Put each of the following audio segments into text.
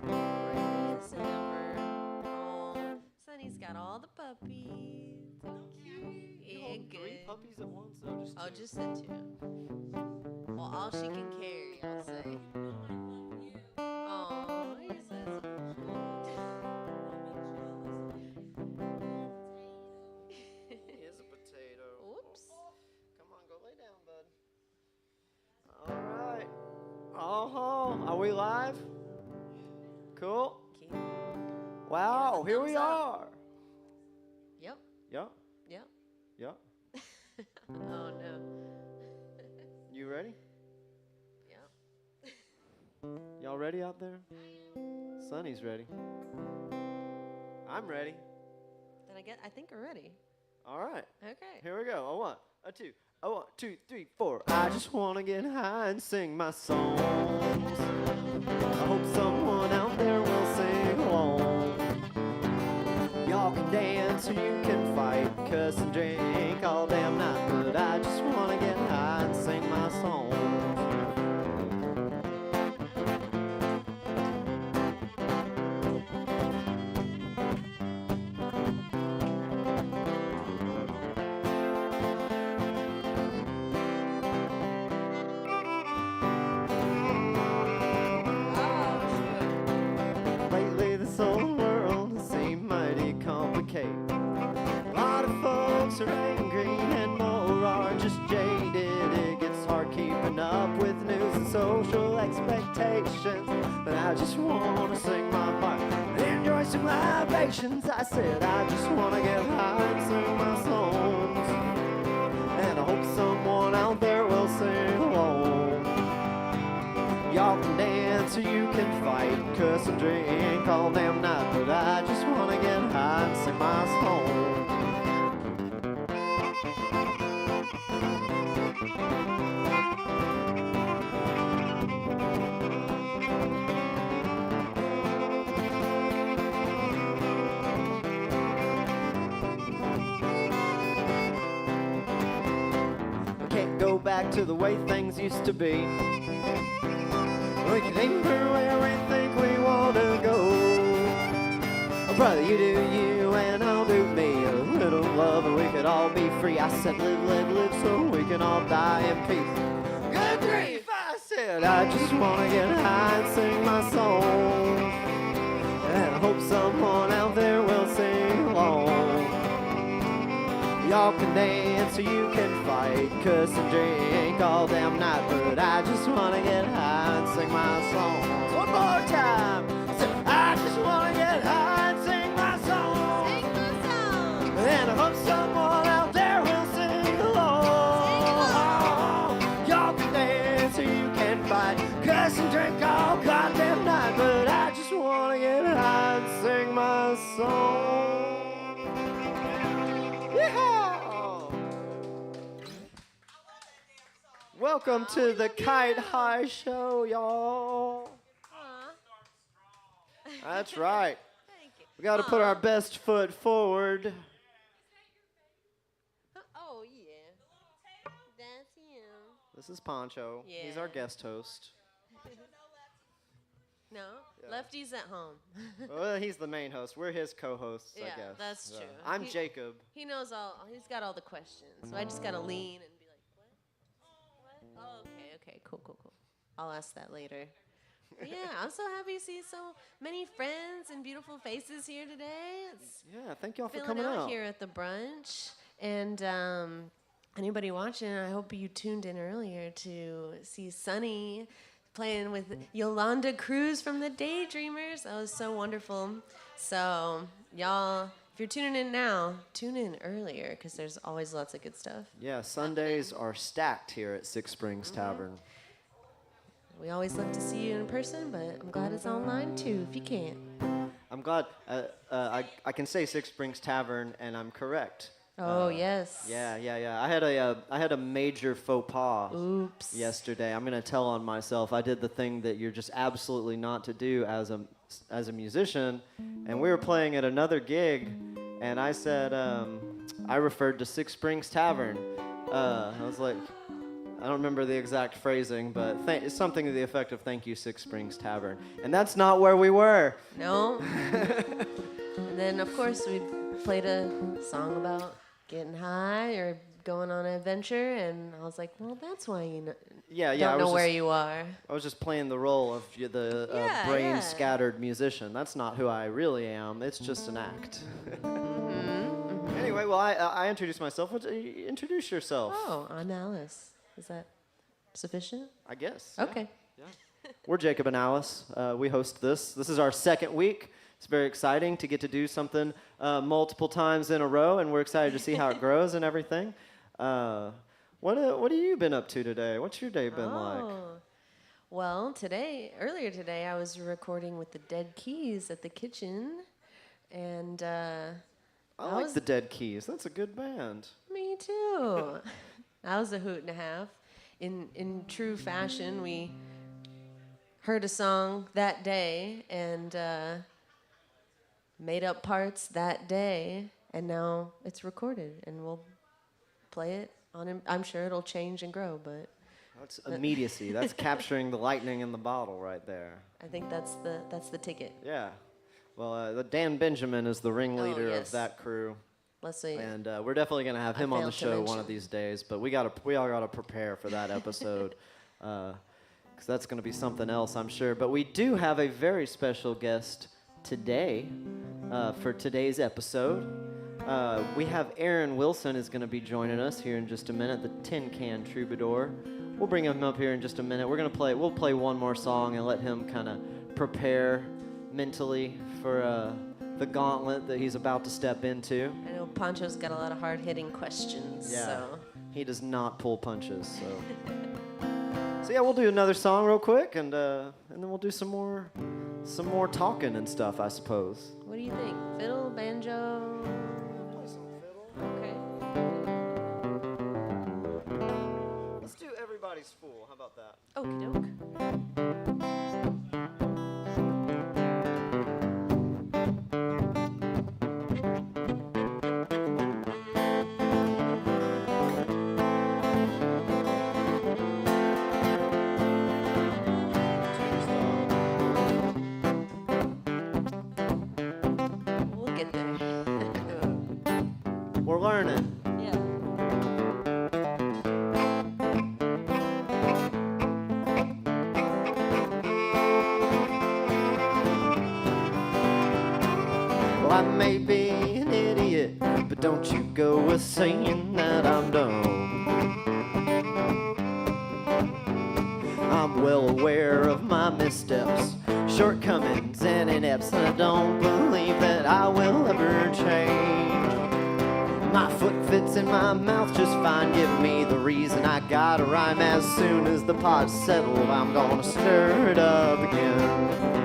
Pretty as ever. Oh, Sonny's got all the puppies. So cute. You Yeah, holding three good. puppies at once? No, just Oh, two. just the two. Well, all she can carry, I'll say. Oh, he says. He is a potato. Oops. Come on, go lay down, bud. All right. Oh, are we live? Cool. Keep. Wow, the here we thumbs up. are. Yep. Yep, Yep. yep. Oh no. You ready? Yep. Y'all ready out there? Sonny's ready. I'm ready. Then I think we're ready. All right. Okay. Here we go. A one, a two, a 1, 2, 3, 4. I just wanna get high and sing my songs. I hope someone out there will sing along. Y'all can dance or you can fight, cuss and drink all damn night, but I just wanna get high and sing my songs. Lately this old world has seemed mighty complicated. A lot of folks are angry and more are just jaded. It gets hard keeping up with news and social expectations. But I just wanna sing my part and enjoy some libations. I said I just wanna get high and sing my songs. And I hope someone out there will sing along. Y'all can dance or you can fight, cuss and drink all damn night, but I just wanna get high and sing my song. I can't go back to the way things used to be. We can aim for where we think we wanna go. Oh, brother, you do you and I'll do me. A little love and we could all be free. I said live, live, live so we can all die in peace. Good grief, I said I just wanna get high and sing my song. And I hope someone out there will sing along. Y'all can dance or you can fight, cuss and drink all damn night, but I just wanna get high and sing my songs. One more time. I just wanna get high and sing my songs. Sing the song. And I hope someone out there will sing along. Y'all can dance or you can fight, cuss and drink all goddamn night, but I just wanna get high and sing my song. Yeah. Welcome to the Kite High Show, y'all. Aw. That's right. Thank you. We got to put our best foot forward. Oh yeah. That's him. This is Poncho. He's our Yeah. guest host. No, Yeah. Lefty's at home. Well, he's the main host. We're his co-hosts, I Yeah, guess. that's true. I'm He- Jacob. He knows all. He's got all the questions, so I just gotta lean and be like, "What? What? Oh, okay, cool. I'll ask that later." But yeah, I'm so happy to see so many friends and beautiful faces here today. It's Yeah, thank y'all for filling coming out out. here at the brunch, and anybody watching, I hope you tuned in earlier to see Sunny playing with Yolanda Cruz from the Daydreamers. That was so wonderful. So y'all, if you're tuning in now, tune in earlier because there's always lots of good stuff. Yeah, Sundays are stacked here at Six Springs Tavern. We always love to see you in person, but I'm glad it's online too if you can't. I'm glad I can say Six Springs Tavern, and I'm correct. Oh, yes. Yeah. I had a major faux pas Oops. yesterday. I'm gonna tell on myself. I did the thing that you're just absolutely not to do as a musician, and we were playing at another gig, and I said I referred to Six Springs Tavern. I was like, I don't remember the exact phrasing, but it's something to the effect of "Thank you, Six Springs Tavern," and that's not where we were. No. And then, of course, we played a song about getting high or going on an adventure, and I was like, well, that's why you don't know where you are. I was just playing the role of the brain-scattered musician. That's not who I really am. It's just an act. Anyway, well, I introduced myself. Introduce yourself. Oh, I'm Alice. Is that sufficient? I guess. Okay. Yeah. We're Jacob and Alice. We host this. This is our second week. It's very exciting to get to do something multiple times in a row, and we're excited to see how it grows and everything. What have you been up to today? What's your day been like? Well, earlier today, I was recording with the Dead Keys at the kitchen, and I like the Dead Keys. That's a good band. Me too. That was a hoot and a half. In true fashion, we heard a song that day and made up parts that day, and now it's recorded, and we'll play it on. I'm sure it'll change and grow, but that's immediacy. That's capturing the lightning in the bottle right there. I think that's the ticket. Yeah. Well, Dan Benjamin is the ringleader of that crew. Let's see. And we're definitely going to have him on the show one of these days. But we all got to prepare for that episode because that's going to be something else, I'm sure. But we do have a very special guest today for today's episode. We have Aaron Wilson is going to be joining us here in just a minute, the Tin Can Troubadour. We'll bring him up here in just a minute. We'll play one more song and let him kind of prepare mentally for the gauntlet that he's about to step into. I know Pancho's got a lot of hard-hitting questions. Yeah, so. He does not pull punches. So yeah, we'll do another song real quick, and then we'll do some more talking and stuff, I suppose. What do you think? Fiddle, banjo? Play some fiddle. Okay. Let's do Everybody's Fool. How about that? Okie doke. We're learning. Yeah. Well, I may be an idiot, but don't you go a saying that I'm dumb. I'm well aware of my missteps, shortcomings, and inepts, and I don't believe that I will ever change. My foot fits in my mouth just fine. Give me the reason. I gotta rhyme. As soon as the pot's settled, I'm gonna stir it up again.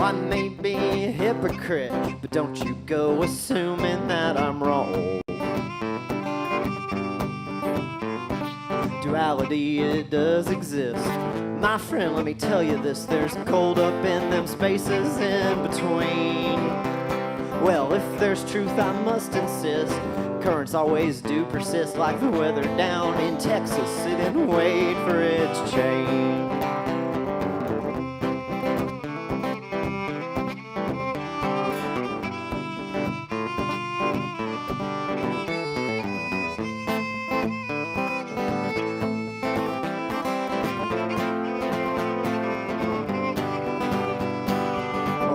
I may be a hypocrite, but don't you go assuming that I'm wrong. Duality, it does exist. My friend, let me tell you this, there's gold up in them spaces in between. Well, if there's truth, I must insist. Currents always do persist like the weather down in Texas. Sit and wait for its change.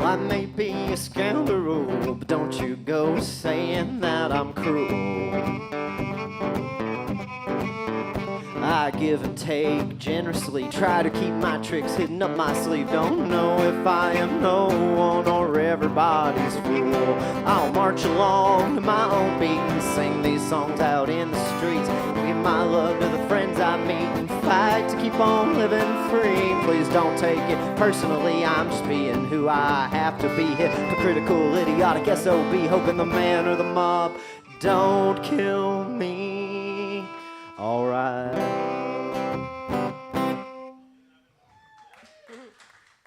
I may be a scoundrel, but don't you go saying that I'm cruel. I give and take generously, try to keep my tricks hidden up my sleeve. Don't know if I am no one or everybody's fool. I'll march along to my own beat and sing these songs out in the streets. Give my love to the friends I meet and fight to keep on living free. Please don't take it personally, I'm just being who I have to be. Hypocritical, idiotic SOB, hoping the man or the mob don't kill me. All right.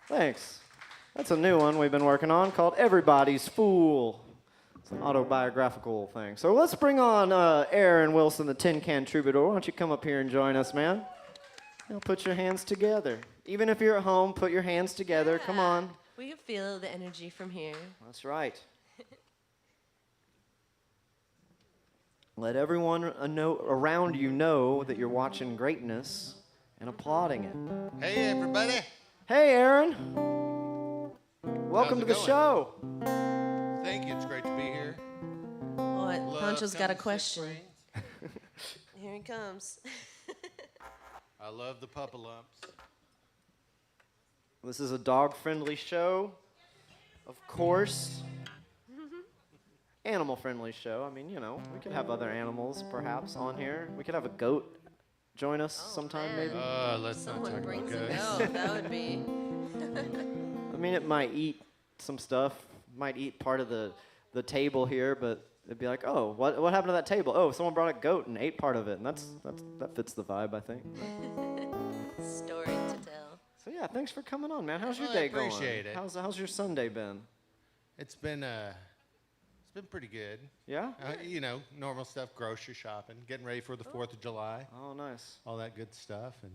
Thanks. That's a new one we've been working on called Everybody's Fool. It's an autobiographical thing. So let's bring on Aaron Wilson, the Tin Can Troubadour. Why don't you come up here and join us, man? Now put your hands together. Even if you're at home, put your hands together. Come on. We can feel the energy from here. That's right. Let everyone around you know that you're watching greatness and applauding it. Hey, everybody. Hey, Aaron. Welcome How's to it the going? show. Thank you. It's great to be here. What? Love Poncho's got a comes question. six Here he comes. I love the Papa Lumps. This is a dog-friendly show, of course. Animal-friendly show. I mean, you know, we could have other animals perhaps on here. We could have a goat join us sometime, man. maybe. Let's not Someone talk about brings a goats. goat. That would be. I mean, it might eat some stuff, might eat part of the table here, but it'd be like, oh, what happened to that table? Oh, someone brought a goat and ate part of it, and that fits the vibe, I think. Story to tell. So yeah, thanks for coming on, man. How's your Well, day I going? appreciate it. How's your Sunday been? It's been pretty good. Yeah? You know, normal stuff, grocery shopping, getting ready for the 4th of July, Oh, nice. all that good stuff, and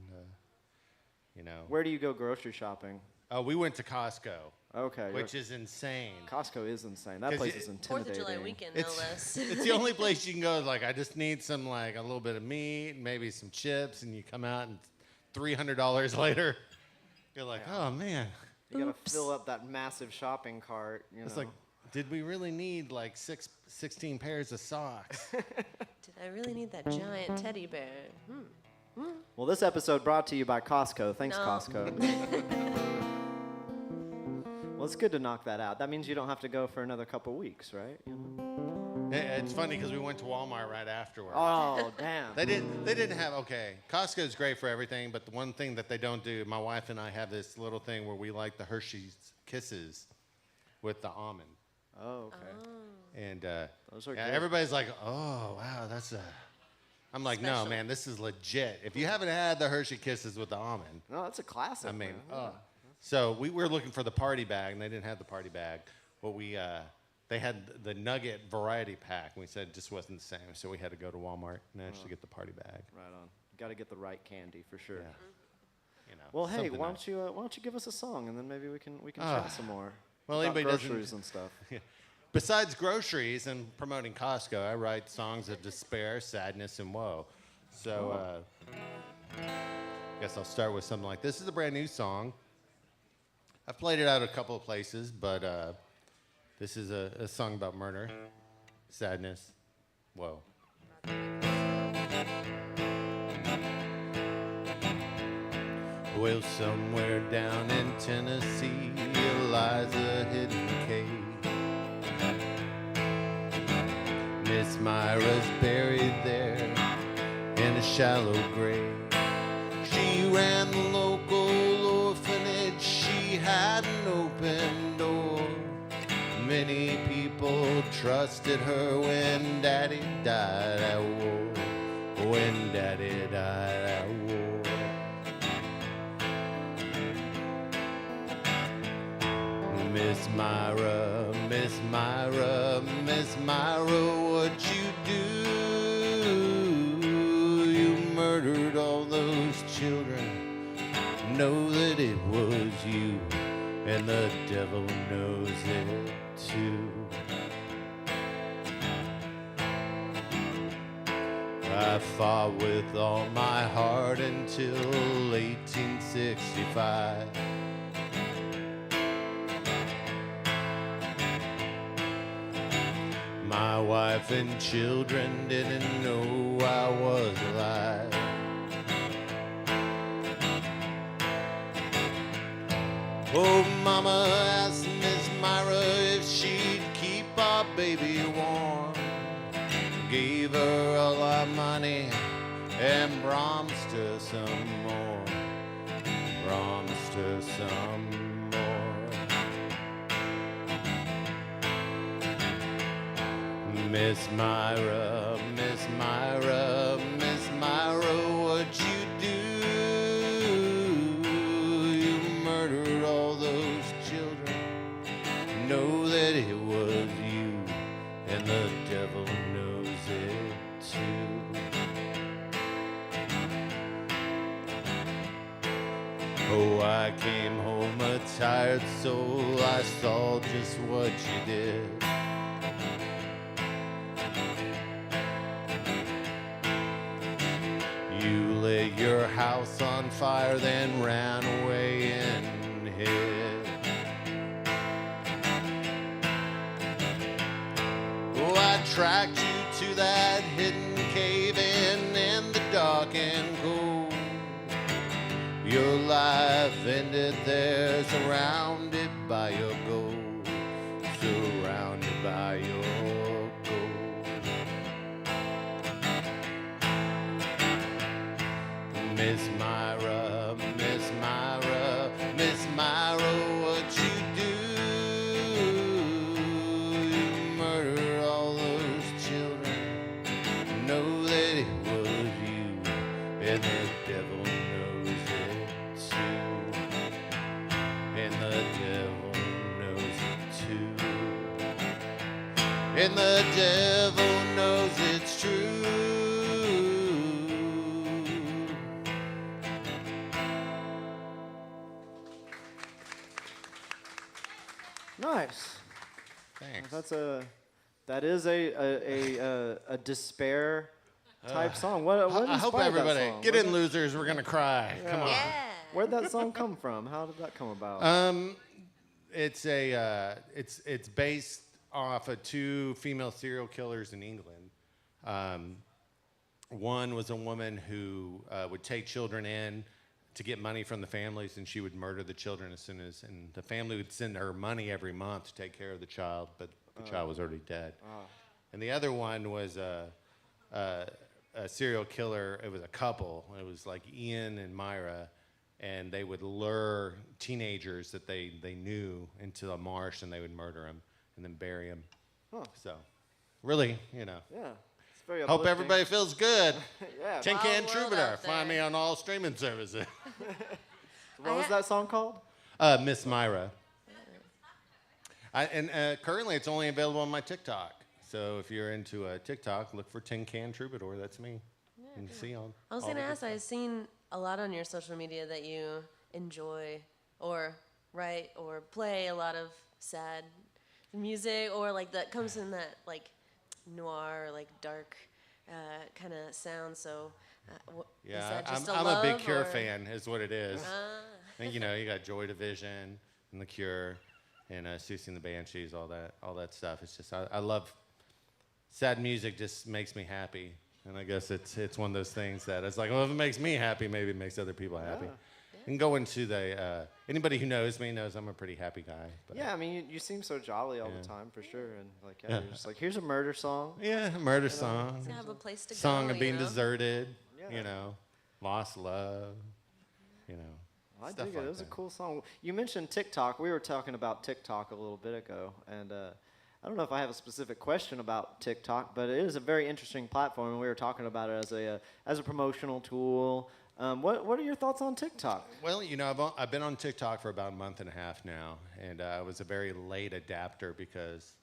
you know. Where do you go grocery shopping? We went to Costco, Okay. which is insane. Costco is insane. That 'Cause place it- is 4th intimidating. of July weekend, no less. It's the only place you can go. Like, I just need some, like, a little bit of meat, maybe some chips, and you come out and $300 later, you're like, oh man. You gotta fill up that massive shopping cart. You It's know. like, did we really need like 16 pairs of socks? Did I really need that giant teddy bear? Well, this episode brought to you by Costco. Thanks, No. Costco. Well, it's good to knock that out. That means you don't have to go for another couple weeks, right? You know? It's funny because we went to Walmart right afterward. Oh, damn. They didn't have, okay, Costco's great for everything, but the one thing that they don't do, my wife and I have this little thing where we like the Hershey's Kisses with the almond. Oh, okay. And Those are yeah, good. everybody's like, oh, wow, that's a... I'm like, Special. no, man, this is legit. If you haven't had the Hershey Kisses with the almond, No, that's a classic. I mean, man. so we were looking for the party bag, and they didn't have the party bag. But they had the nugget variety pack, and we said it just wasn't the same. So we had to go to Walmart and actually get the party bag. Right on. Got to get the right candy for sure. Yeah. You know, Well, hey, something why else. don't you give us a song and then maybe we can Ah. chat some more. Well, about anybody doesn't- groceries and stuff. Besides groceries and promoting Costco, I write songs of despair, sadness, and woe. So I guess I'll start with something like this. This is a brand new song. I've played it out a couple of places, but this is a song about murder, sadness, woe. Well, somewhere down in Tennessee lies a hidden cave. Miss Myra's buried there in a shallow grave. She ran the local orphanage. She had an open door. Many people trusted her when Daddy died at war. When Daddy died at war. Miss Myra, Miss Myra, Miss Myra, what you do? You murdered all those children. Know that it was you, and the devil knows it too. I fought with all my heart until 1865. My wife and children didn't know I was alive. Oh, Mama asked Miss Myra if she'd keep our baby warm. Gave her all our money and promised her some more. Promised her some more. Miss Myra, Miss Myra, Miss Myra, what'd you do? You murdered all those children. Know that it was you, and the devil knows it too. Oh, I came home a tired soul. I saw just what you did. You lit your house on fire, then ran away and hid. Oh, I tracked you to that hidden cave in the dark and cold. Your life ended there, surrounded by your gold, surrounded by your gold. Miss Myra, Miss Myra, Miss Myra, what you do? You murdered all those children. Know that it was you, and the devil knows it too. And the devil knows it too. And the devil knows it's true. Nice. Thanks. That is a despair type song. What I hope inspired that everybody song? get in, losers. We're gonna cry. Come on. Yeah. Where'd that song come from? How did that come about? It's based off of two female serial killers in England. One was a woman who would take children in to get money from the families, and she would murder the children and the family would send her money every month to take care of the child, but the child was already dead. And the other one was a serial killer. It was a couple. It was like Ian and Myra, and they would lure teenagers that they knew into a marsh, and they would murder them and then bury them. So, really, Yeah. It's very Hope uplifting. everybody feels good. Yeah. Tin Wild Can world Troubadour. out there. Find me on all streaming services. What was that song called? Miss Myra. Currently, it's only available on my TikTok. So if you're into TikTok, look for Tin Can Troubadour. That's me. You can see on. I was all gonna the good ask. I've seen a lot on your social media that you enjoy or write or play a lot of sad music, or like that comes in that like noir or like dark kind of sound. So is Yeah, that just I'm a big love, Cure or- fan, is what it is. And, you got Joy Division and The Cure and Susie and the Banshees, all that stuff. It's just I love sad music. Just makes me happy, and I guess it's one of those things that it's like, well, if it makes me happy, maybe it makes other people happy. And go into the anybody who knows me knows I'm a pretty happy guy. But Yeah, I mean, you seem so jolly all the time, for sure. And like, Yeah. you're just like, here's a murder song. Yeah, a murder song. It's gonna have a place to Song go. of being you know? deserted. Yeah. Lost love. I Stuff dig it. like It was a that. cool song. You mentioned TikTok. We were talking about TikTok a little bit ago, and I don't know if I have a specific question about TikTok, but it is a very interesting platform, and we were talking about it as a promotional tool. What are your thoughts on TikTok? Well, I've been on TikTok for about a month and a half now, and I was a very late adapter because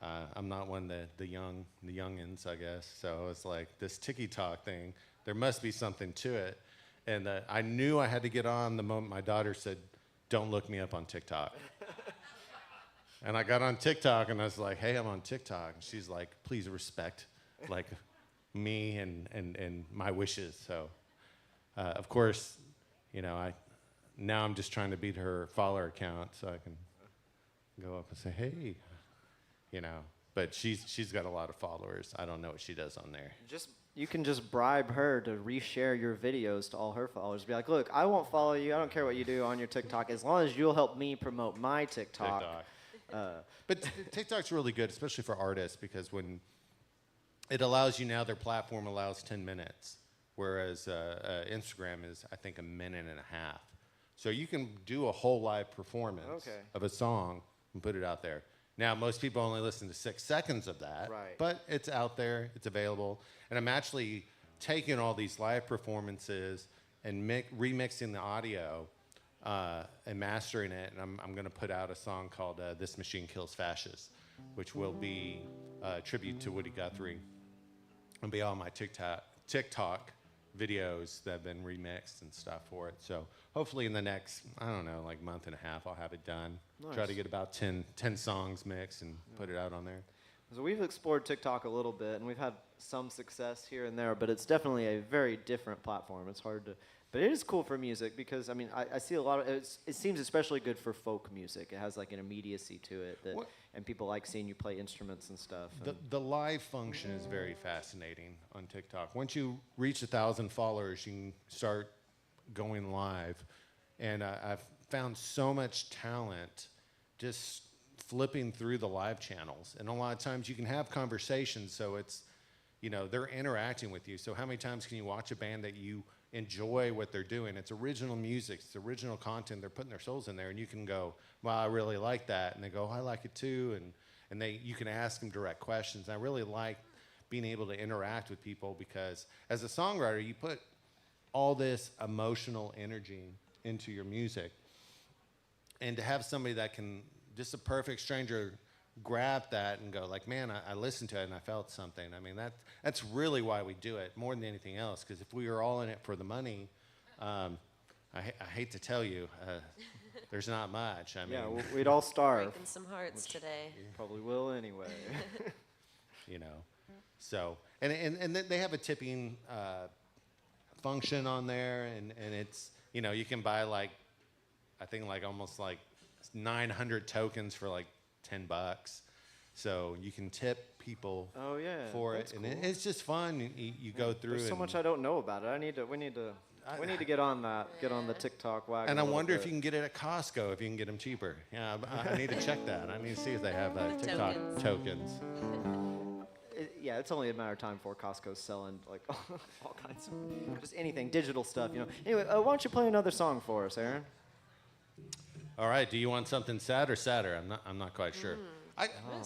I'm not one of the youngins, I guess. So it's like this TikTok thing. There must be something to it, and I knew I had to get on the moment my daughter said, "Don't look me up on TikTok." And I got on TikTok, and I was like, "Hey, I'm on TikTok." And she's like, "Please respect, like, me and my wishes." So. Of course, now I'm just trying to beat her follower count so I can go up and say, hey, But she's got a lot of followers. I don't know what she does on there. You can just bribe her to reshare your videos to all her followers. Be like, look, I won't follow you. I don't care what you do on your TikTok, as long as you'll help me promote my TikTok. But TikTok's really good, especially for artists, because when it allows you now, their platform allows 10 minutes, whereas Instagram is, I think, a minute and a half. So you can do a whole live performance of a song and put it out there. Now, most people only listen to 6 seconds of that, Right. but it's out there, it's available. And I'm actually taking all these live performances and remixing the audio and mastering it. And I'm going to put out a song called This Machine Kills Fascists, which will be a tribute to Woody Guthrie. It'll be all my TikTok videos that have been remixed and stuff for it. So hopefully in the next, I don't know, like month and a half, I'll have it done. Nice. Try to get about 10 songs mixed and put it out on there. So we've explored TikTok a little bit, and we've had some success here and there, but it's definitely a very different platform. It's hard to, but it is cool for music because, I mean, I see a lot of, it seems especially good for folk music. It has like an immediacy to it, that, and people like seeing you play instruments and stuff. The live function is very fascinating on TikTok. Once you reach 1,000 followers, you can start going live. And I've found so much talent just flipping through the live channels. And a lot of times you can have conversations, so it's, you know, they're interacting with you. So how many times can you watch a band that you enjoy what they're doing? It's original music, it's original content, they're putting their souls in there, and you can go, well, I really like that. And they go, oh, I like it too. And you can ask them direct questions. And I really like being able to interact with people because as a songwriter, you put all this emotional energy into your music. And to have somebody that can, just a perfect stranger, grab that and go like, man, I listened to it and I felt something. I mean, that's really why we do it more than anything else. Because if we were all in it for the money, I hate to tell you, there's not much. I mean, yeah, we'd all starve. Breaking some hearts today. Probably will anyway. you know, so and they have a tipping function on there, and it's, you know, you can buy like, I think like almost like 900 tokens for like $10, so you can tip people. Oh yeah, for that's it, cool. and it's just fun. You go through. There's so and, much I don't know about it. We need to get on that. Get on the TikTok wagon. And I a little wonder if bit. you can get it at Costco if you can get them cheaper. Yeah, I need to check that. I need to see if they have TikTok tokens. Yeah, it's only a matter of time before Costco's selling like all kinds of just anything, digital stuff, you know. Anyway, why don't you play another song for us, Aaron? All right. Do you want something sad or sadder? I'm not quite sure.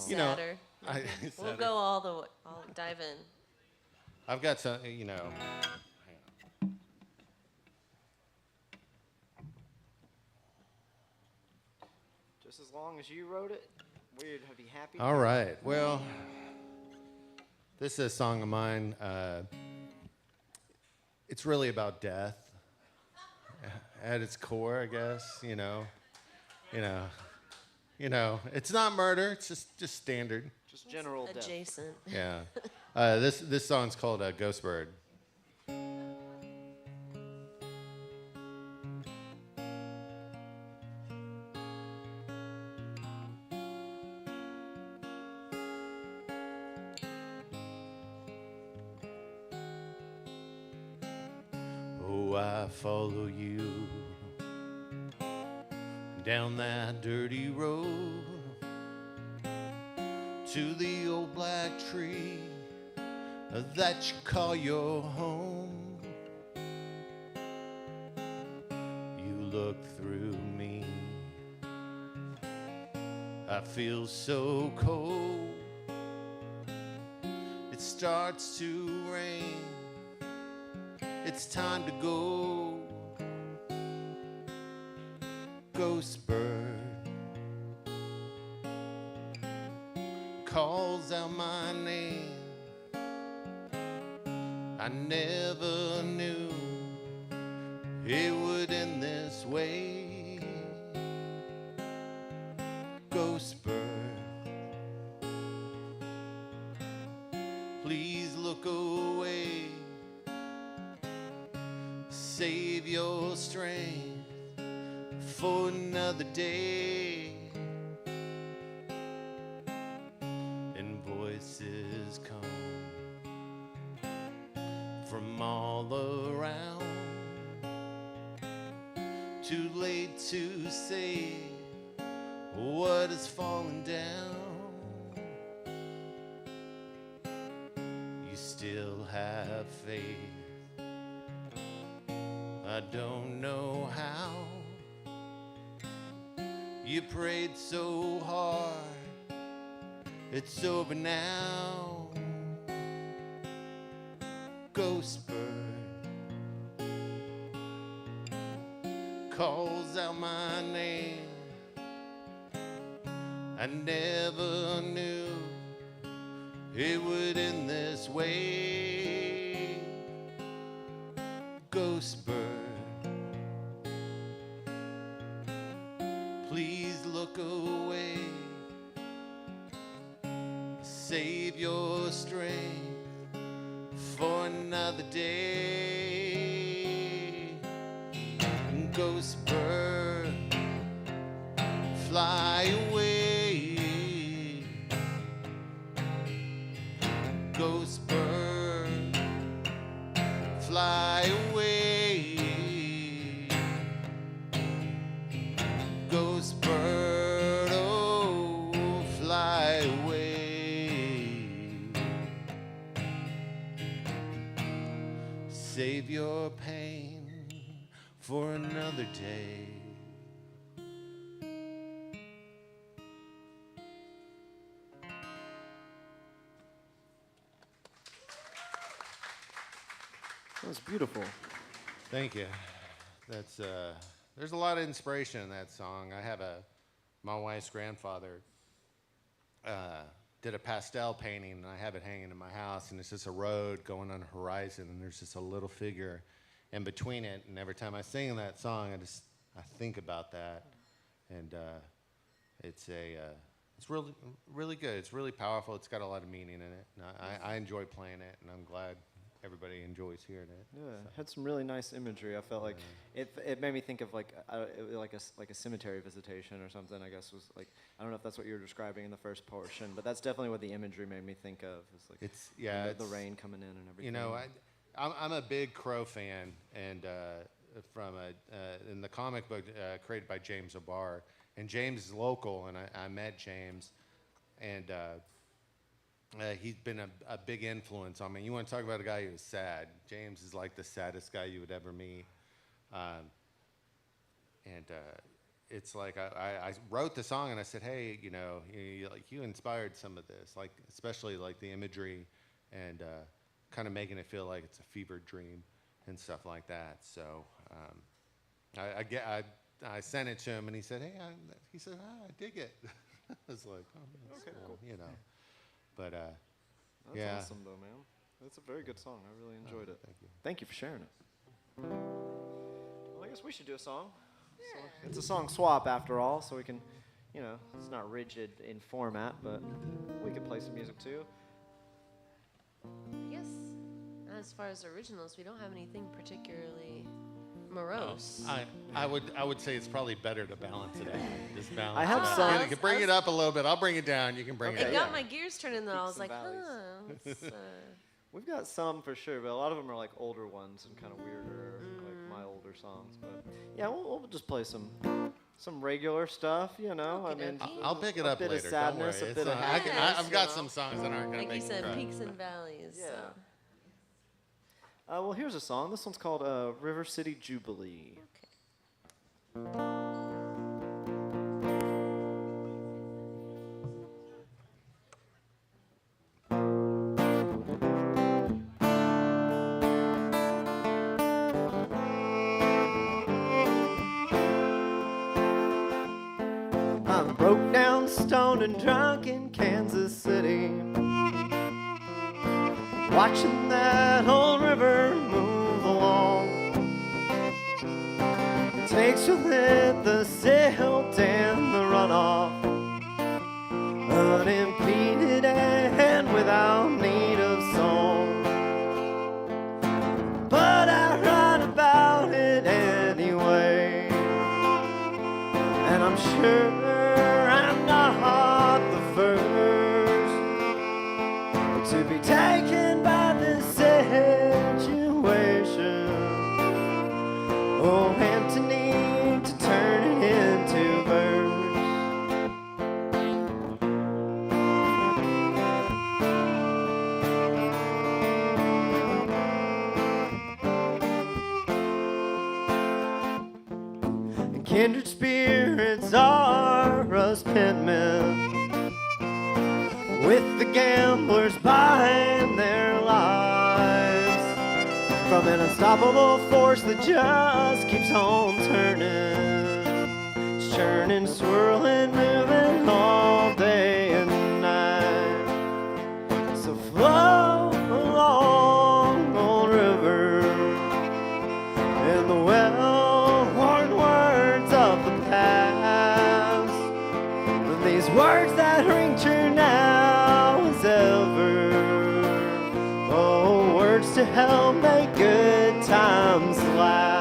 You know, Sadder. We'll sadder. go all the way. I'll dive in. I've got some. You know. Hang on. Just as long as you wrote it, we'd be happy. All right. Well, this is a song of mine. It's really about death at its core, I guess. You know, it's not murder. It's just standard. Just general death. Adjacent. Yeah. This song's called Ghost Bird. Oh, I follow you down that dirty road to the old black tree that you call your home. You look through me, I feel so cold. It starts to rain, it's time to go. Ghost bird calls out my name. I never knew it would end this way. Ghost bird, please look away. Save your strength for another day. And voices come from all around. Too late to say what has fallen down. You still have faith. I don't know how. You prayed so hard It's over now. Ghost bird calls out my name. I never knew it would end this way. Ghost bird, please look away. Save your strength for another day. Ghost bird, fly away. Ghost bird, fly away. Ghost bird, oh, fly away. Save your pain for another day. That was beautiful. Thank you. That's there's a lot of inspiration in that song. My wife's grandfather did a pastel painting, and I have it hanging in my house, and it's just a road going on a horizon, and there's just a little figure in between it, and every time I sing that song, I think about that, and it's really, really good. It's really powerful. It's got a lot of meaning in it, and I enjoy playing it, and I'm glad everybody enjoys hearing it. Yeah, it had some really nice imagery. I felt like it made me think of like a cemetery visitation or something. I guess was like, I don't know if that's what you were describing in the first portion, but that's definitely what the imagery made me think of. It's like the rain coming in and everything. You know, I'm a big Crow fan, and in the comic book created by James O'Barr, and James is local, and I met James, and he's been a big influence on me. You want to talk about a guy who was sad? James is like the saddest guy you would ever meet. It's like I wrote the song and I said, hey, you inspired some of this, like especially like the imagery and kind of making it feel like it's a fevered dream and stuff like that. So I sent it to him and he said, hey, I dig it. I was like, oh, that's okay, cool. But that's awesome though, man. That's a very good song. I really enjoyed it. Thank you. Thank you for sharing it. Well, I guess we should do a song. Yeah. So it's a song swap after all, so we can, it's not rigid in format, but we could play some music too. I guess as far as originals, we don't have anything particularly morose. I would say it's probably better to balance it out. Just balance I have it out. some. You can bring it up a little bit. I'll bring it down. You can bring It it got up. my gears turning though. I was like, valleys. let's, We've got some for sure, but a lot of them are like older ones and kind of weirder, like my older songs. But yeah, we'll just play some regular stuff, I mean, Okey-dokey. I'll pick it a up bit later. of sadness, Don't a worry. bit of happiness, I've got some songs that aren't going to like make you me said, cry. peaks and valleys. Yeah. So. Well, here's a song. This one's called River City Jubilee. I'm broke down, stoned, and drunk in Kansas City, watching that old river move along. It takes with it the silt and the runoff, unimpeded and without need of song. But I write about it anyway, and I'm sure I'm not the first to be taken by this situation. Oh, and to need to turn it into verse. And kindred spirits are us penmen, gamblers buying their lives from an unstoppable force that just keeps on turning. It's churning, swirling, moving all day and night. So flow along, old river, in the well-worn words of the past. And these words that ring true now as ever. Oh, words to help make good times last.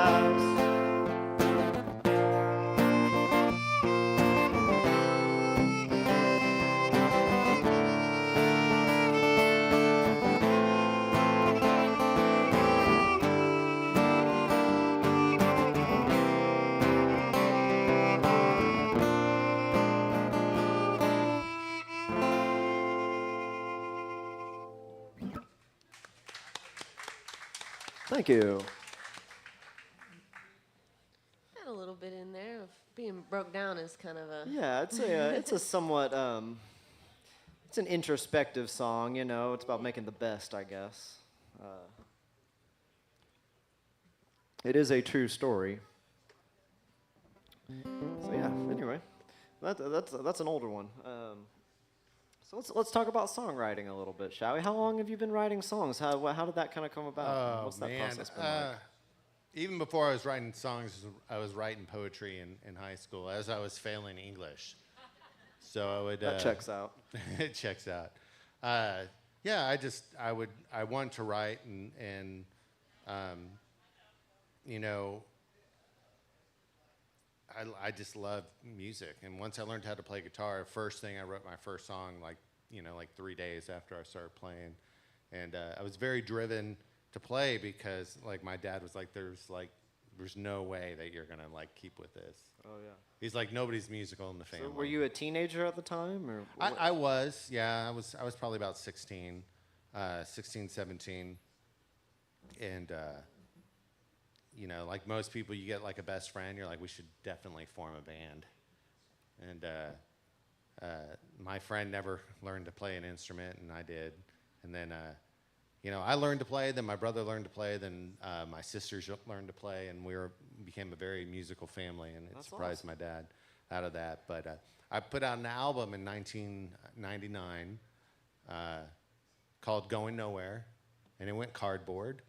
Thank you. Had a little bit in there of being broke down as kind of a. Yeah, it's a somewhat it's an introspective song. You know, it's about making the best, I guess. It is a true story. So yeah. Anyway, that's an older one. So let's talk about songwriting a little bit, shall we? How long have you been writing songs? How did that kind of come about? Oh, What's that man. process been like? Even before I was writing songs, I was writing poetry in high school as I was failing English. So I would. That checks out. It checks out. Yeah, I wanted to write and you know, I just love music. And once I learned how to play guitar, first thing I wrote my first song like 3 days after I started playing. And I was very driven to play because like my dad was like, there's no way that you're gonna like keep with this. Oh yeah. He's like, nobody's musical in the family. So were you a teenager at the time, or? I was, yeah. I was probably about 16, 17. And, like most people, you get like a best friend. You're like, we should definitely form a band. And my friend never learned to play an instrument, and I did. And then, I learned to play. Then my brother learned to play. Then my sisters learned to play, and we became a very musical family. And it surprised my dad out of that. But I put out an album in 1999 called "Going Nowhere," and it went cardboard,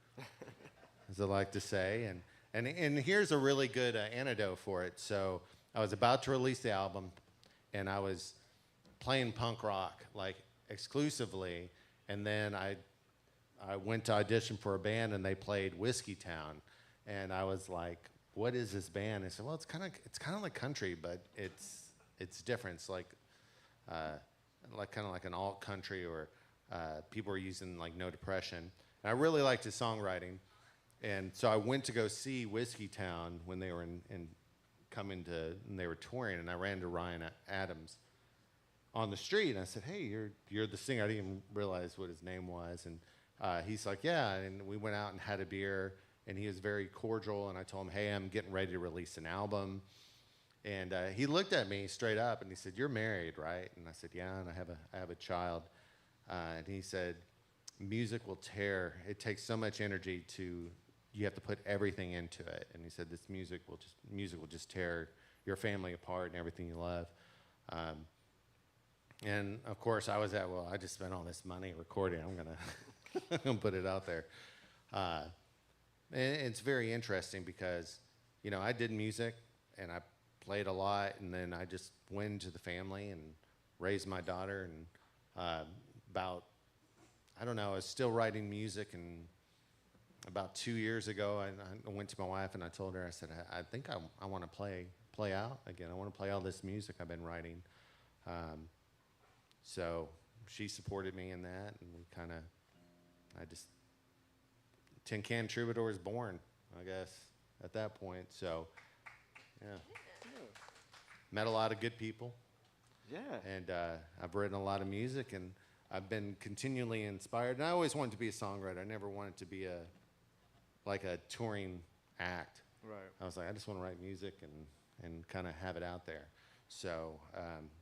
as I like to say. And here's a really good antidote for it. So I was about to release the album, and I was playing punk rock like exclusively, and then I went to audition for a band, and they played Whiskey Town, and I was like, "What is this band?" They said, "Well, it's kind of like country, but it's different. It's like kind of like an alt country, or people are using like No Depression." And I really liked his songwriting, and so I went to go see Whiskey Town when they were and they were touring, and I ran into Ryan Adams on the street, and I said, "Hey, you're the singer." I didn't even realize what his name was, and he's like, "Yeah," and we went out and had a beer, and he was very cordial, and I told him, "Hey, I'm getting ready to release an album," and he looked at me straight up, and he said, "You're married, right?" And I said, "Yeah, and I have a child," and he said, "Music will tear. It takes so much energy you have to put everything into it," and he said, "This music will just tear your family apart and everything you love." And of course, I was I just spent all this money recording. I'm gonna put it out there. And it's very interesting because, I did music and I played a lot, and then I just went into the family and raised my daughter. And I was still writing music. And about 2 years ago, I went to my wife and I told her, I said, I think I want to play out again. I want to play all this music I've been writing. So she supported me in that, and Tin Can Troubadour is born, I guess, at that point. So, yeah. Met a lot of good people. Yeah. And I've written a lot of music, and I've been continually inspired. And I always wanted to be a songwriter. I never wanted to be a touring act. Right. I was like, I just want to write music and kind of have it out there. So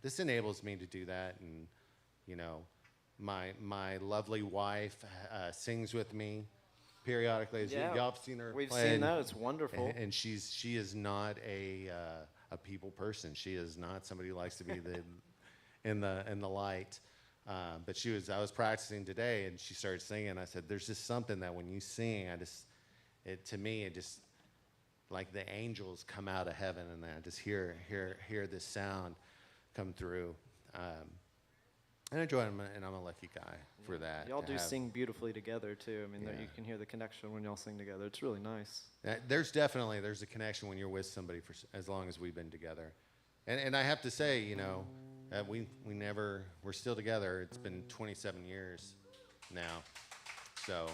this enables me to do that, and my lovely wife sings with me periodically. As Yeah, y'all have seen her we've play, seen that. It's wonderful. and she is not a people person. She is not somebody who likes to be in the light. But I was practicing today, and she started singing. I said, "There's just something that when you sing, to me, it just like the angels come out of heaven, and I just hear this sound come through." And I enjoy it, and I'm a lucky guy for that. Y'all to do have- sing beautifully together too. I mean, Yeah. you can hear the connection when y'all sing together. It's really nice. There's a connection when you're with somebody for as long as we've been together, and I have to say, we're still together. It's been 27 years now, so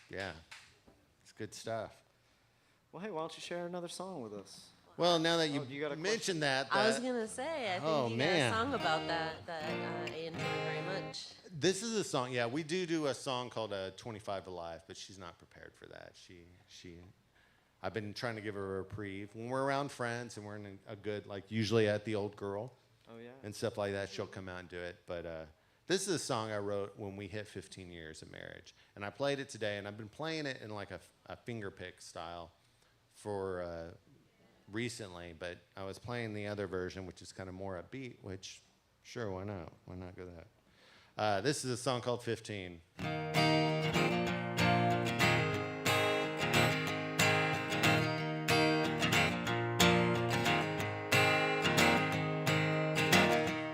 yeah, it's good stuff. Well, hey, why don't you share another song with us? Well, now that you got a mentioned that, I was gonna say, I think Oh, you man. got a song about that I enjoy very much. this is a song. Yeah, we do a song called 25 to Life, but she's not prepared for that. I've been trying to give her a reprieve. When we're around friends and we're in a good, like usually at the Old Girl Oh yeah. and stuff like that, she'll come out and do it. But this is a song I wrote when we hit 15 years of marriage. And I played it today, and I've been playing it in like a finger pick style for recently, but I was playing the other version, which is kind of more upbeat, which, sure, why not? Why not go that? This is a song called 15.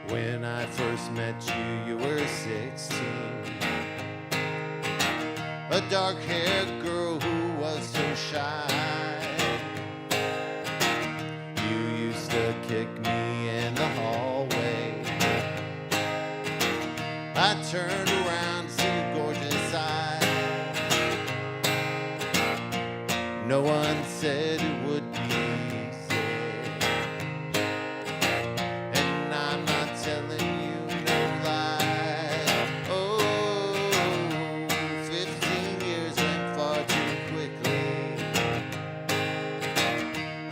When I first met you, you were 16. A dark-haired girl who was so shy. You used to kick me in the hallway. I turned around to see your gorgeous eyes. No one said it would be easy. And I'm not telling you no lie. Oh, 15 years went far too quickly.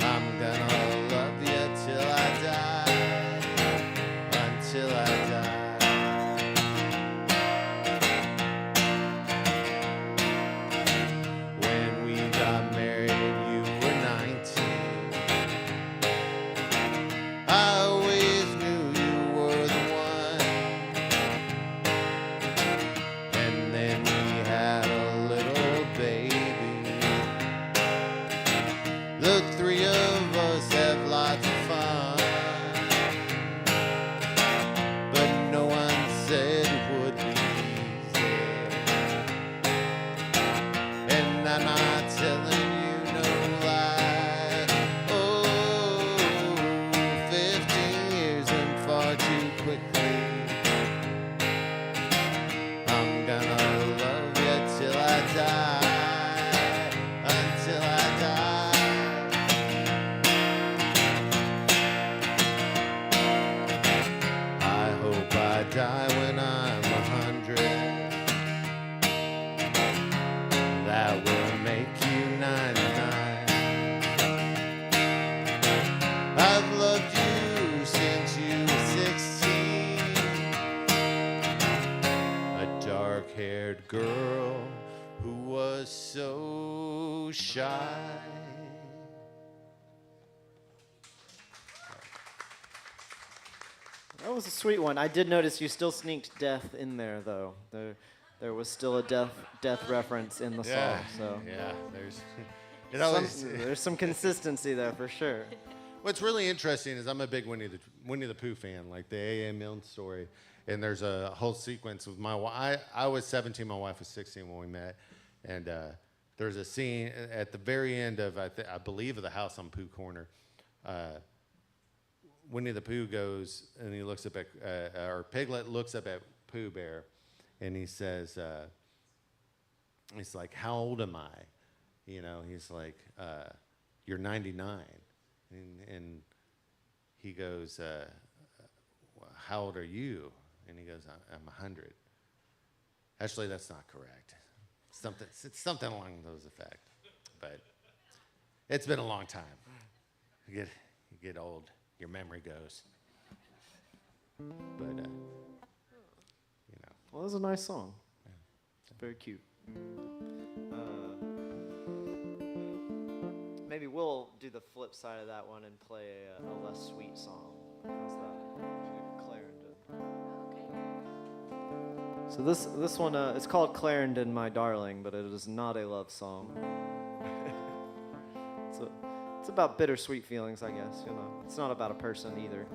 I'm gonna love you till I die. Until I die. When we got married, you were 19. I always knew you were the one. And then we had a little baby. The three of us have lots of fun. But no one said it would be easy. And I'm not telling you no lie. Oh, 15 years went far too quickly. I'm gonna love you till I die. Until I die. I hope I die when I'm 100. That will make you 99. I've loved you since you were 16. A dark-haired girl who was so shy. That was a sweet one. I did notice you still sneaked death in there, though. There was still a death reference in the song. So yeah, it always. there's some consistency there for sure. What's really interesting is I'm a big Winnie the Pooh fan, like the A.M. Milne story, and there's a whole sequence with my wife. I was 17, my wife was 16 when we met, and there's a scene at the very end of I believe of the House on Pooh Corner. Winnie the Pooh goes and he looks up at, or Piglet looks up at Pooh Bear, and he says, he's like, "How old am I?" You know, he's like, "You're 99," and he goes, "How old are you?" And he goes, "I'm 100." Actually, that's not correct. It's something along those effects, but it's been a long time. You get old. Your memory goes. But Well, that's a nice song. It's very cute. Maybe we'll do the flip side of that one and play a less sweet song. How's that? Clarendon. Okay. So this one, it's called Clarendon, My Darling, but it is not a love song. It's about bittersweet feelings, I guess. You know, it's not about a person either.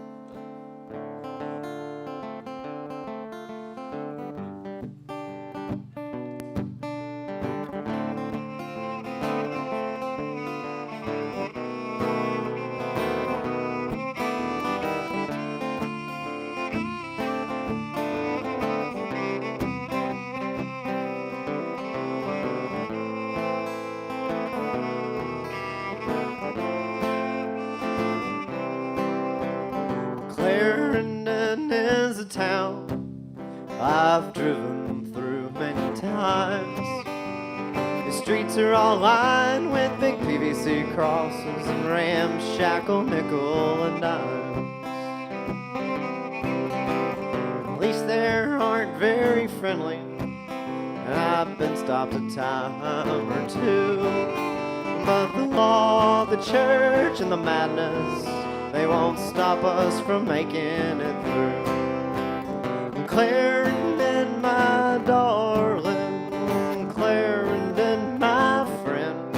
Clarendon is a town I've driven through many times. The streets are all lined with big PVC crosses and ramshackle nickel and dimes. At least they aren't very friendly, and I've been stopped a time or two. But the law, the church, and the madness, they won't stop us from making it through. Clarendon, my darling, Clarendon, my friend.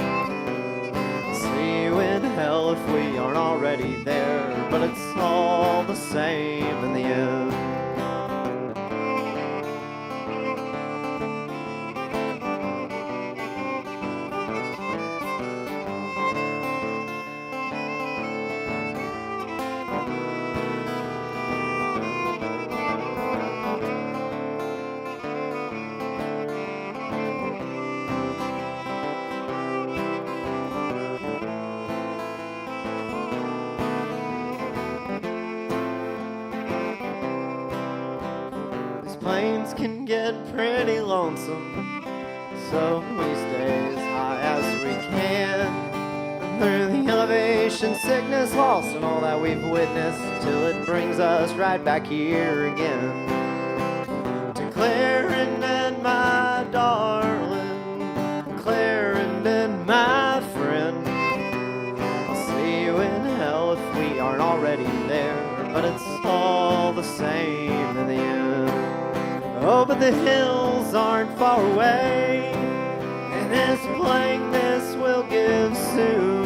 See you in hell if we aren't already there, but it's all the same in the end. Plains can get pretty lonesome, so we stay as high as we can. Through the elevation, sickness, lost, and all that we've witnessed, till it brings us right back here again. To Clarendon, my darling, Clarendon, my friend. I'll see you in hell if we aren't already there, but it's all the same in the end. Oh, but the hills aren't far away, and this plainness will give soon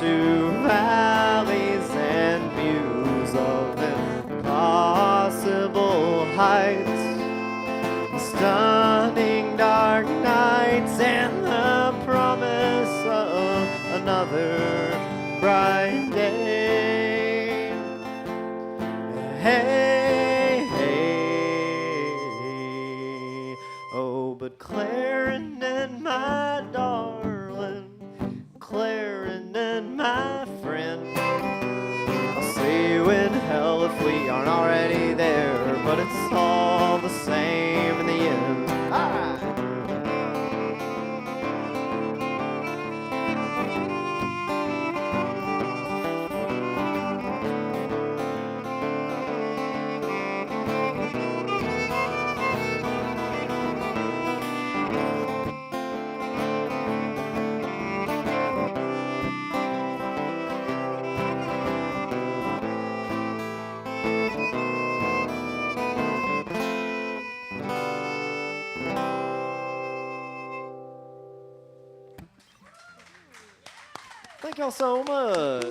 to valleys and views of impossible heights, stunning dark nights, and the promise of another bright day. Hey, oh, but Clarendon, my darling, Clarendon, my friend. I'll see you in hell if we aren't already there, but it's all the same in the end. All right. Thank y'all so much.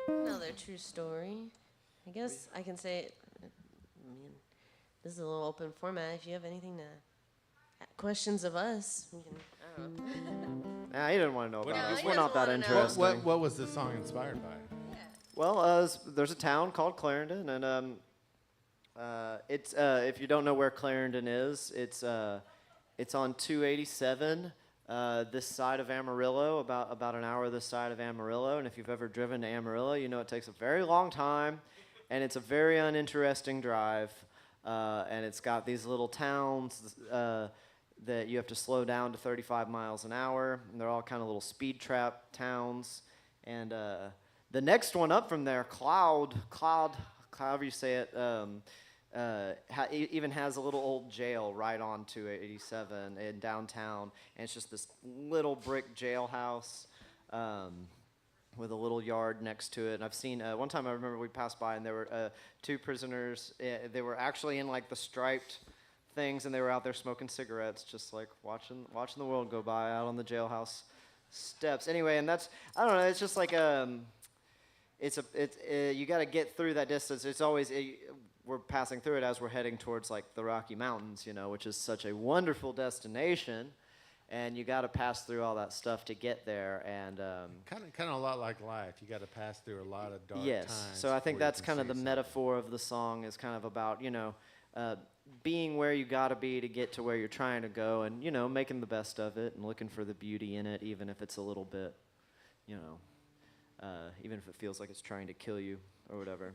Another true story. I guess I can say it. Man, this is a little open format. If you have anything to questions of us, we can. I don't know. Nah, he didn't want to know about No, us. he We're not that doesn't wanna know. interesting. What was this song inspired by? Well, there's a town called Clarendon, and it's if you don't know where Clarendon is, it's on 287 this side of Amarillo, about an hour this side of Amarillo. And if you've ever driven to Amarillo, you know it takes a very long time, and it's a very uninteresting drive. And it's got these little towns that you have to slow down to 35 miles an hour, and they're all kind of little speed trap towns. And the next one up from there, Cloud however you say it, even has a little old jail right onto 87 in downtown, and it's just this little brick jailhouse with a little yard next to it. And I've seen one time I remember we passed by and there were 2 prisoners. They were actually in like the striped things, and they were out there smoking cigarettes, just like watching the world go by out on the jailhouse steps. Anyway, and that's, I don't know, it's just like you got to get through that distance. It's always we're passing through it as we're heading towards like the Rocky Mountains, you know, which is such a wonderful destination, and you got to pass through all that stuff to get there. And kind of a lot like life. You got to pass through a lot of dark yes, times. so I think before you that's can kind of see the something. metaphor of the song is kind of about, you know, being where you got to be to get to where you're trying to go, and, you know, making the best of it and looking for the beauty in it, even if it's a little bit, you know, even if it feels like it's trying to kill you or whatever,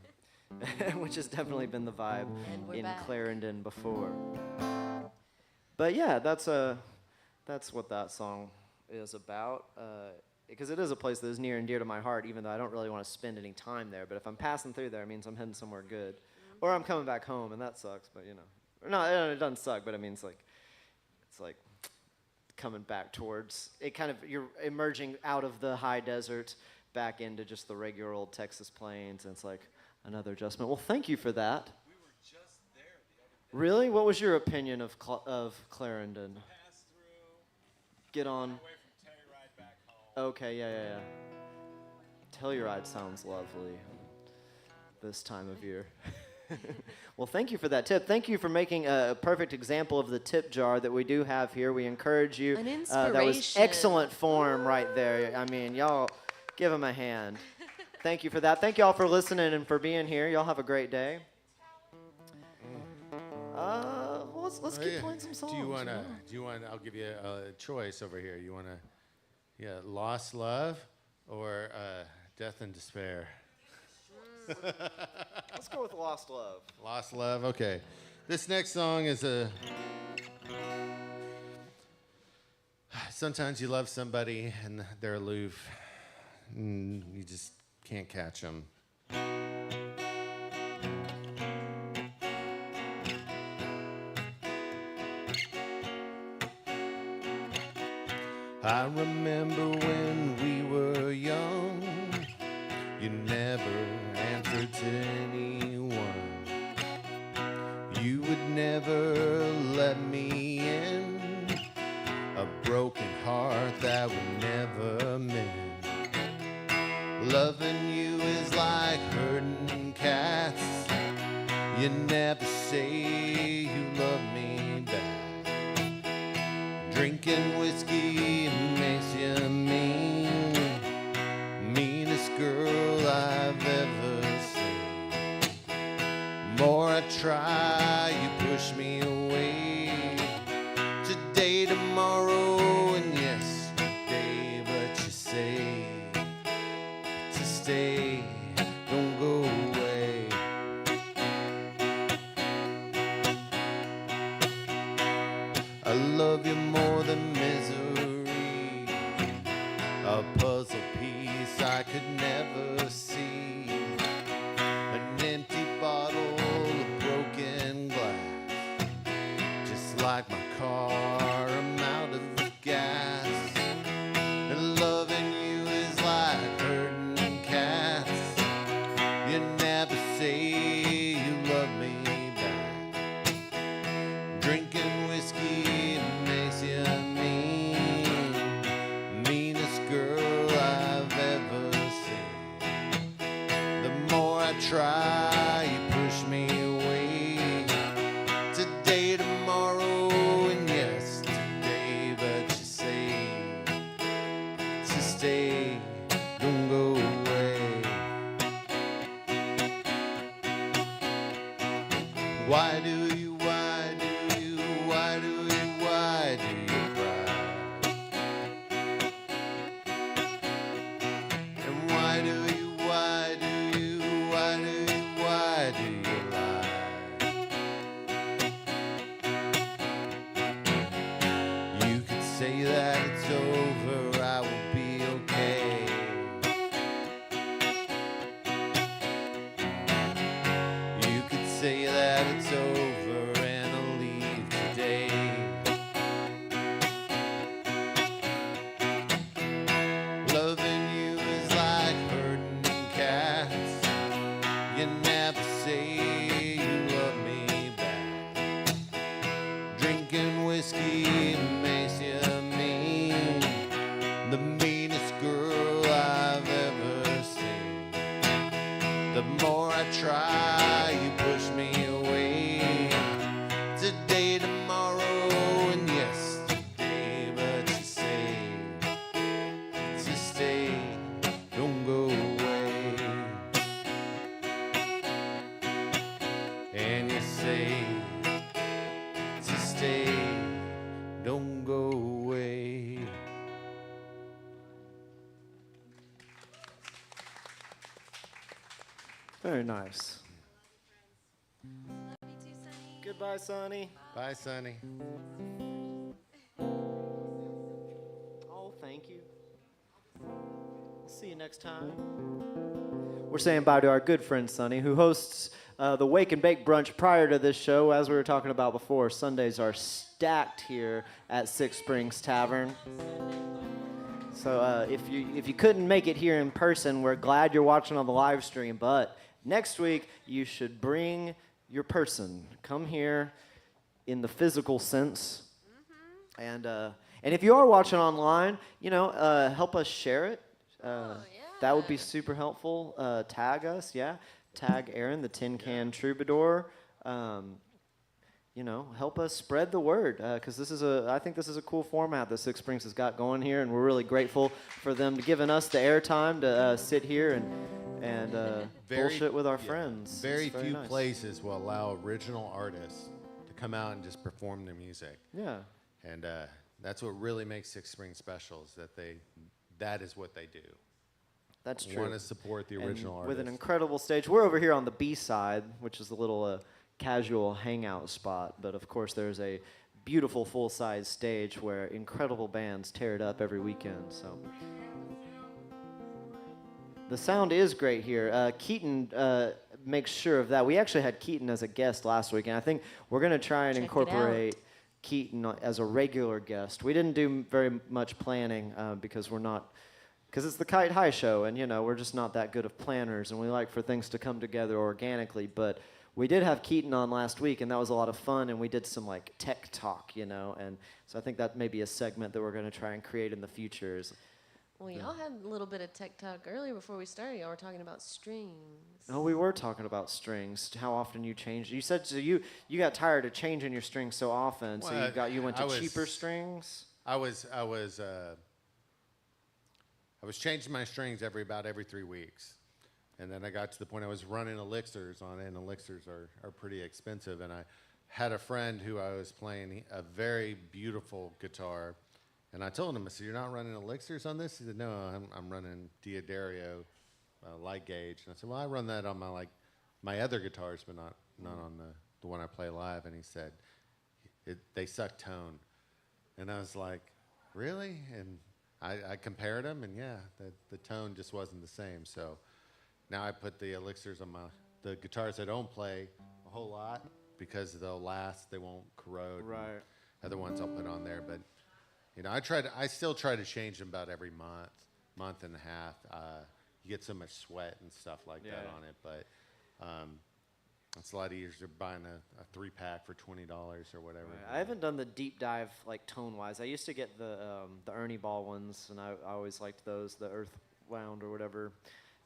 which has definitely been the vibe in back. Clarendon before. But yeah, that's what that song is about, because it is a place that is near and dear to my heart, even though I don't really want to spend any time there. But if I'm passing through there, it means I'm heading somewhere good. Or I'm coming back home, and that sucks, but, you know. No, it doesn't suck, but it means, like, it's like coming back towards, it kind of, you're emerging out of the high desert back into just the regular old Texas plains, and it's like another adjustment. Well, thank you for that. We were just there the other day. Really? What was your opinion of Clarendon? Passed through, Get on. away from Telluride back home. Okay, yeah. Telluride sounds lovely this time of year. Well, thank you for that tip. Thank you for making a perfect example of the tip jar that we do have here. We encourage you. An That was inspiration. excellent form right there. I mean, y'all give him a hand. Thank you for that. Thank y'all for listening and for being here. Y'all have a great day. Well, let's keep playing some songs. Do you want? I'll give you a choice over here. You want to, Lost Love or Death and Despair? Let's go with Lost Love. Lost Love. Okay. This next song is sometimes you love somebody and they're aloof. And you just can't catch them. I remember when we were young, you never answered to anyone. You would never let me in, a broken heart that would never mend. Loving you is like herding cats. You never say you love me back. Drinking whiskey makes you mean, meanest girl I've ever seen. More I try, you push me away. Today, tomorrow, and yesterday, but you say to stay, don't go away. I love you more than misery, a puzzle piece I could never see, an empty bottle of broken glass, just like my car, I'm out of gas. And loving you is like herding cats. You never say you love me back. Drinking whiskey makes you mean, meanest girl I've ever seen. The more I try, you push me away. Today, tomorrow, and yesterday, but you say to stay, don't go away. Why do you cry? And why do you lie? You could say that it's over, I will be okay. Very nice. Love you too, Sunny. Goodbye, Sonny. Bye, Sonny. Oh, thank you. See you next time. We're saying bye to our good friend Sonny, who hosts the Wake and Bake Brunch prior to this show. As we were talking about before, Sundays are stacked here at Six Springs Tavern. So if you couldn't make it here in person, we're glad you're watching on the live stream. But next week, you should bring your person. Come here in the physical sense. And if you are watching online, help us share it. That would be super helpful. Tag us, yeah. Tag Aaron, the Tin Can Troubadour. Help us spread the word, because I think this is a cool format that Six Springs has got going here, and we're really grateful for them giving us the airtime to sit here and bullshit with our friends. Very few nice. places will allow original artists to come out and just perform their music. Yeah. And that's what really makes Six Springs special, is that is what they do. That's true. Want to support the original artist. With an incredible stage. We're over here on the B side, which is the little casual hangout spot. But of course, there's a beautiful full-size stage where incredible bands tear it up every weekend. So the sound is great here. Keaton makes sure of that. We actually had Keaton as a guest last week, and I think we're going to try and incorporate Keaton as a regular guest. We didn't do very much planning because it's the Kite High show, and we're just not that good of planners, and we like for things to come together organically. But we did have Keaton on last week, and that was a lot of fun, and we did some tech talk, and so I think that may be a segment that we're going to try and create in the future. Well, y'all had a little bit of tech talk earlier before we started. Y'all were talking about strings. Oh, we were talking about strings. How often you changed? You said so you got tired of changing your strings so often, so you went to cheaper strings. I was changing my strings about every 3 weeks, and then I got to the point I was running elixirs on it, and elixirs are pretty expensive. And I had a friend who I was playing a very beautiful guitar. And I told him, I said, "You're not running elixirs on this?" He said, "No, I'm running Diodario light gauge." And I said, "Well, I run that on my other guitars, but not on the one I play live." And he said, "They suck tone." And I was like, "Really?" And I compared them, and the tone just wasn't the same. So now I put the elixirs on the guitars I don't play a whole lot, because they'll last, they won't corrode. Right. Other ones I'll put on there, but. I still try to change them about every month and a half. You get so much sweat and stuff like that on it, but it's a lot easier buying a 3-pack for $20 or whatever. Right. I haven't done the deep dive tone-wise. I used to get the Ernie Ball ones, and I always liked those, the Earth Wound or whatever.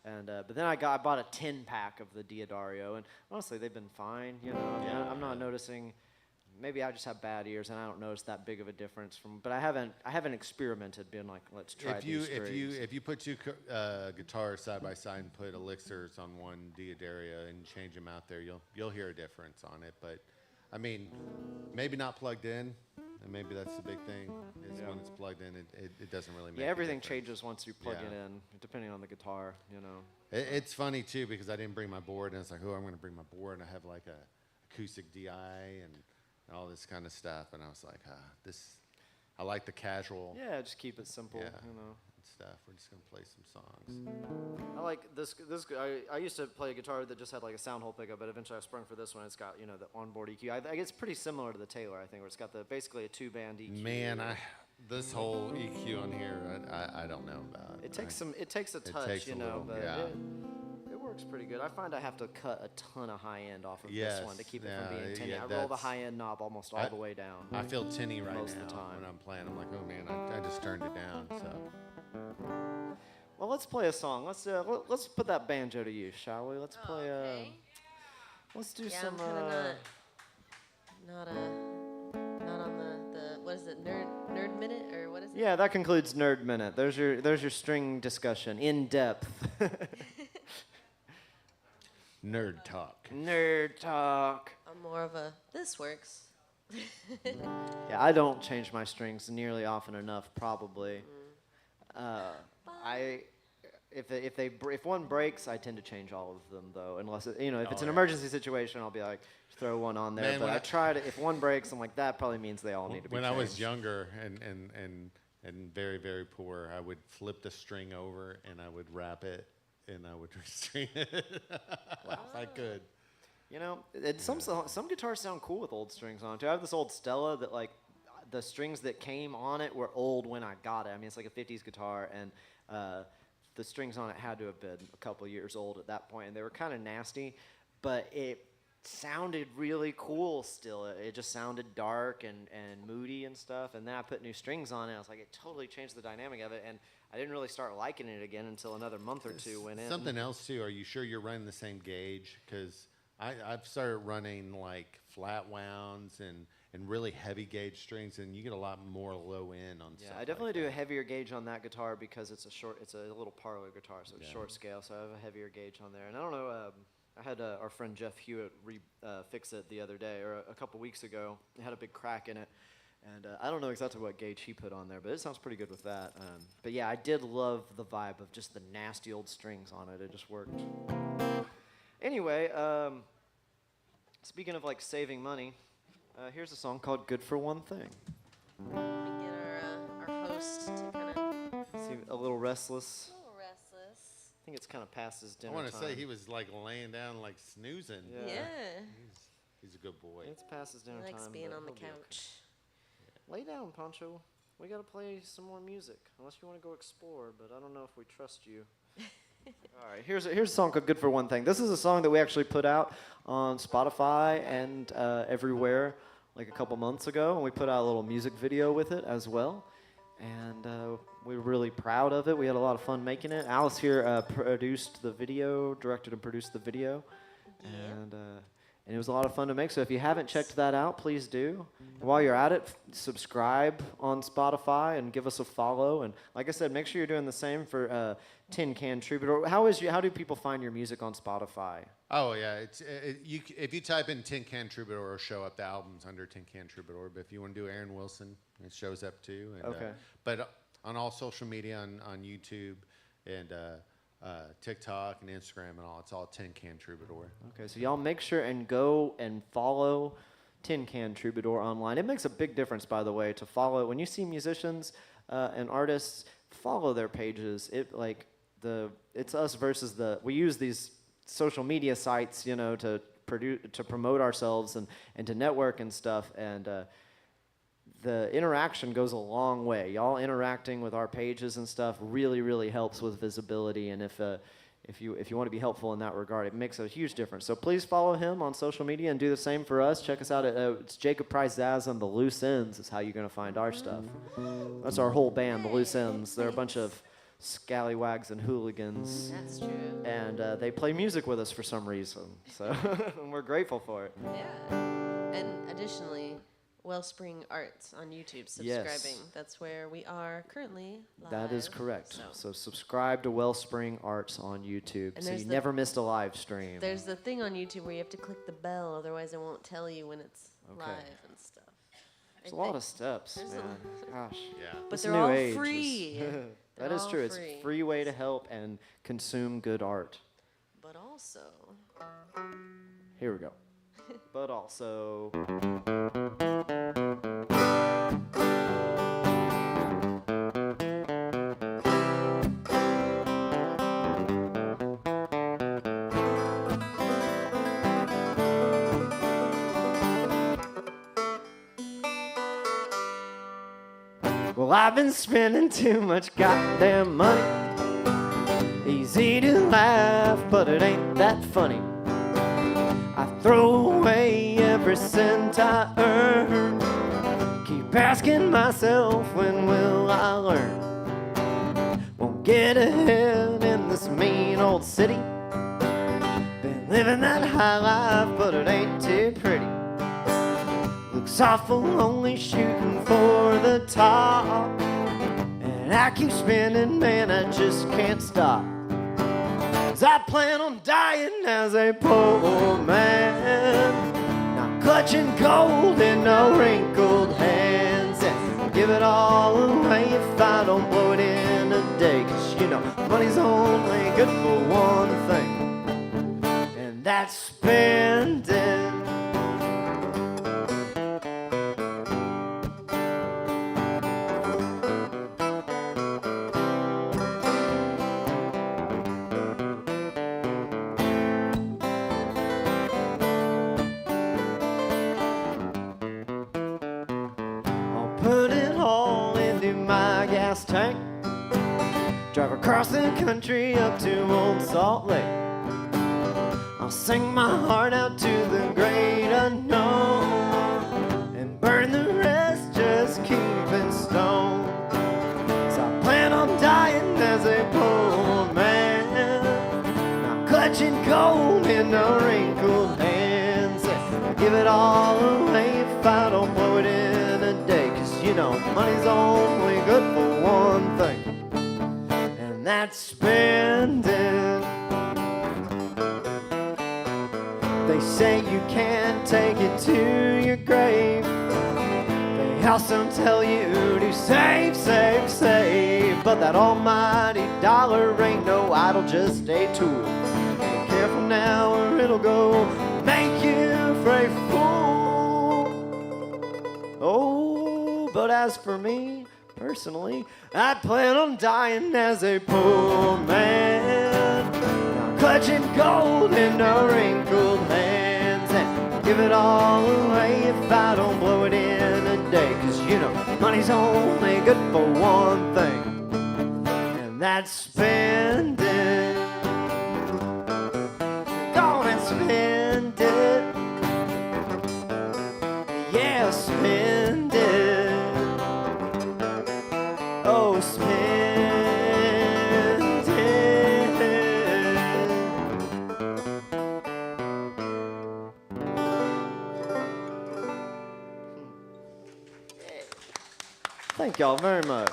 And but then I bought a 10-pack of the Diodario, and honestly, they've been fine. I'm not noticing. Maybe I just have bad ears and I don't notice that big of a difference but I haven't experimented being like, let's try these strings. If you put two guitars side by side and put elixirs on one Diodario and change them out there, you'll hear a difference on it. But I mean, maybe not plugged in, and maybe that's the big thing, is when it's plugged in, it doesn't really make a everything difference. changes once you plug it in, depending on the guitar, It's funny too, because I didn't bring my board, and it's like, I'm going to bring my board, and I have like a acoustic DI and all this kind of stuff, and I was like, I like the casual. Yeah, just keep it simple, and stuff. We're just gonna play some songs. I like this. I used to play a guitar that just had like a sound hole pickup, but eventually I sprung for this one. It's got the onboard EQ. I think it's pretty similar to the Taylor, I think, where it's got basically a 2-band EQ. Man, this whole EQ on here, I don't know about. It takes a touch, takes a little, but it works pretty good. I find I have to cut a ton of high end off of this one to keep it from being tinny. I roll the high end knob almost all the way down. I feel tinny right most now of the time when I'm playing. I'm like, oh man, I just turned it down. So. Well, let's play a song. Let's put that banjo to use, shall we? Let's play. Okay. Let's do Yeah, some. I'm kinda not on the what is it, nerd minute, or what is it? Yeah, that concludes Nerd Minute. There's your string discussion in depth. Nerd talk. Nerd talk. I'm more of a this works. Yeah, I don't change my strings nearly often enough, probably. I if one breaks, I tend to change all of them though, unless if it's an emergency situation, I'll be like throw one on there. Man, but when I try to if one breaks, I'm like that probably means they all need to be When changed. I was younger and very, very poor, I would flip the string over and I would wrap it and I would restring it. Wow. If I could. Some guitars sound cool with old strings on it too. I have this old Stella that like the strings that came on it were old when I got it. I mean, it's like a 50s guitar, and the strings on it had to have been a couple years old at that point, and they were kind of nasty, but it sounded really cool still. It just sounded dark and moody and stuff, and then I put new strings on it. I was like, it totally changed the dynamic of it, and I didn't really start liking it again until another month or two went in. Something else too. Are you sure you're running the same gauge? Because I've started running like flat wounds and really heavy gauge strings, and you get a lot more low end on stuff. I definitely do a heavier gauge on that guitar because it's a little parlor guitar, so it's short scale. So I have a heavier gauge on there, and I don't know. I had our friend Jeff Hewitt fix it the other day or a couple weeks ago. It had a big crack in it. And I don't know exactly what gauge he put on there, but it sounds pretty good with that. But yeah, I did love the vibe of just the nasty old strings on it. It just worked. Anyway, speaking of like saving money, here's a song called "Good for One Thing." We get our host to kind of Seem a little restless. a little restless. I think it's kind of past his dinner I want to time. say he was like laying down, like snoozing. Yeah. He's a good boy. It's past his dinner He likes time. being but on the he'll be okay. couch. Lay down, Pancho. We gotta play some more music, unless you want to go explore. But I don't know if we trust you. All right, here's a song called "Good for One Thing." This is a song that we actually put out on Spotify and everywhere like a couple months ago, and we put out a little music video with it as well. And we're really proud of it. We had a lot of fun making it. Alice here produced the video, directed and produced the video, and it was a lot of fun to make. So if you haven't checked that out, please do. And while you're at it, subscribe on Spotify and give us a follow. And like I said, make sure you're doing the same for Tin Can Troubadour. How do people find your music on Spotify? Oh yeah, if you type in Tin Can Troubadour, it'll show up the albums under Tin Can Troubadour. But if you want to do Aaron Wilson, it shows up too. And, Okay. But on all social media, on YouTube and TikTok and Instagram and all, it's all Tin Can Troubadour. Okay, so y'all make sure and go and follow Tin Can Troubadour online. It makes a big difference, by the way, to follow. When you see musicians and artists, follow their pages. It's us versus we use these social media sites, to promote ourselves and to network and stuff, and the interaction goes a long way. Y'all interacting with our pages and stuff really, really helps with visibility, and if you want to be helpful in that regard, it makes a huge difference. So please follow him on social media and do the same for us. Check us out at it's Jacob Price Zaz and the Loose Ends is how you're going to find our stuff. That's our whole band, the Loose Ends. They're a bunch of scallywags and hooligans. That's true. And they play music with us for some reason. So and we're grateful for it. Yeah. And additionally, Wellspring Arts on YouTube, subscribing. Yes. That's where we are currently live. That is correct. So So subscribe to Wellspring Arts on YouTube And so there's you the- never missed a live stream. there's the thing on YouTube where you have to click the bell, otherwise it won't tell you when it's Okay. live and stuff. There's a lot of steps, There's a- man. Gosh. Yeah. But This they're new all age is- free. That They're is all true. It's free. a free way to help and consume good art. But also, Here we go. But also... Well, I've been spending too much goddamn money. Easy to laugh, but it ain't that funny. I throw away every cent I earn. Keep asking myself, when will I learn? Won't get ahead in this mean old city. Been living that high life, but it ain't too pretty. Looks awful lonely shooting for the top. And I keep spinning, man, I just can't stop. 'Cause I plan on dying as a poor man, not clutching gold in no wrinkled hands. And I'll give it all away if I don't blow it in a day. 'Cause you know, money's only good for one thing, and that's spending. I'll put it all into my gas tank, drive across the country up to Old Salt Lake. I'll sing my heart out to the great unknown and burn the rest just keeping stone. So I plan on dying as a poor man, not clutching gold in no wrinkled hands. I'll give it all away if I don't blow it in a day, 'cause you know money's only good for one thing, and that's spending. They say you can't take it to your grave. They also tell you to save, save, save. But that almighty dollar ain't no idol, just a tool. Be careful now or it'll go make you a fool. Oh, but as for me, personally, I plan on dying as a poor man, now clutching gold in no wrinkled hands, and give it all away if I don't blow it in a day. 'Cause you know money's only good for one thing, and that's spending. Go on and spend it. Yeah, spend it. Oh, spend it. Thank y'all very much.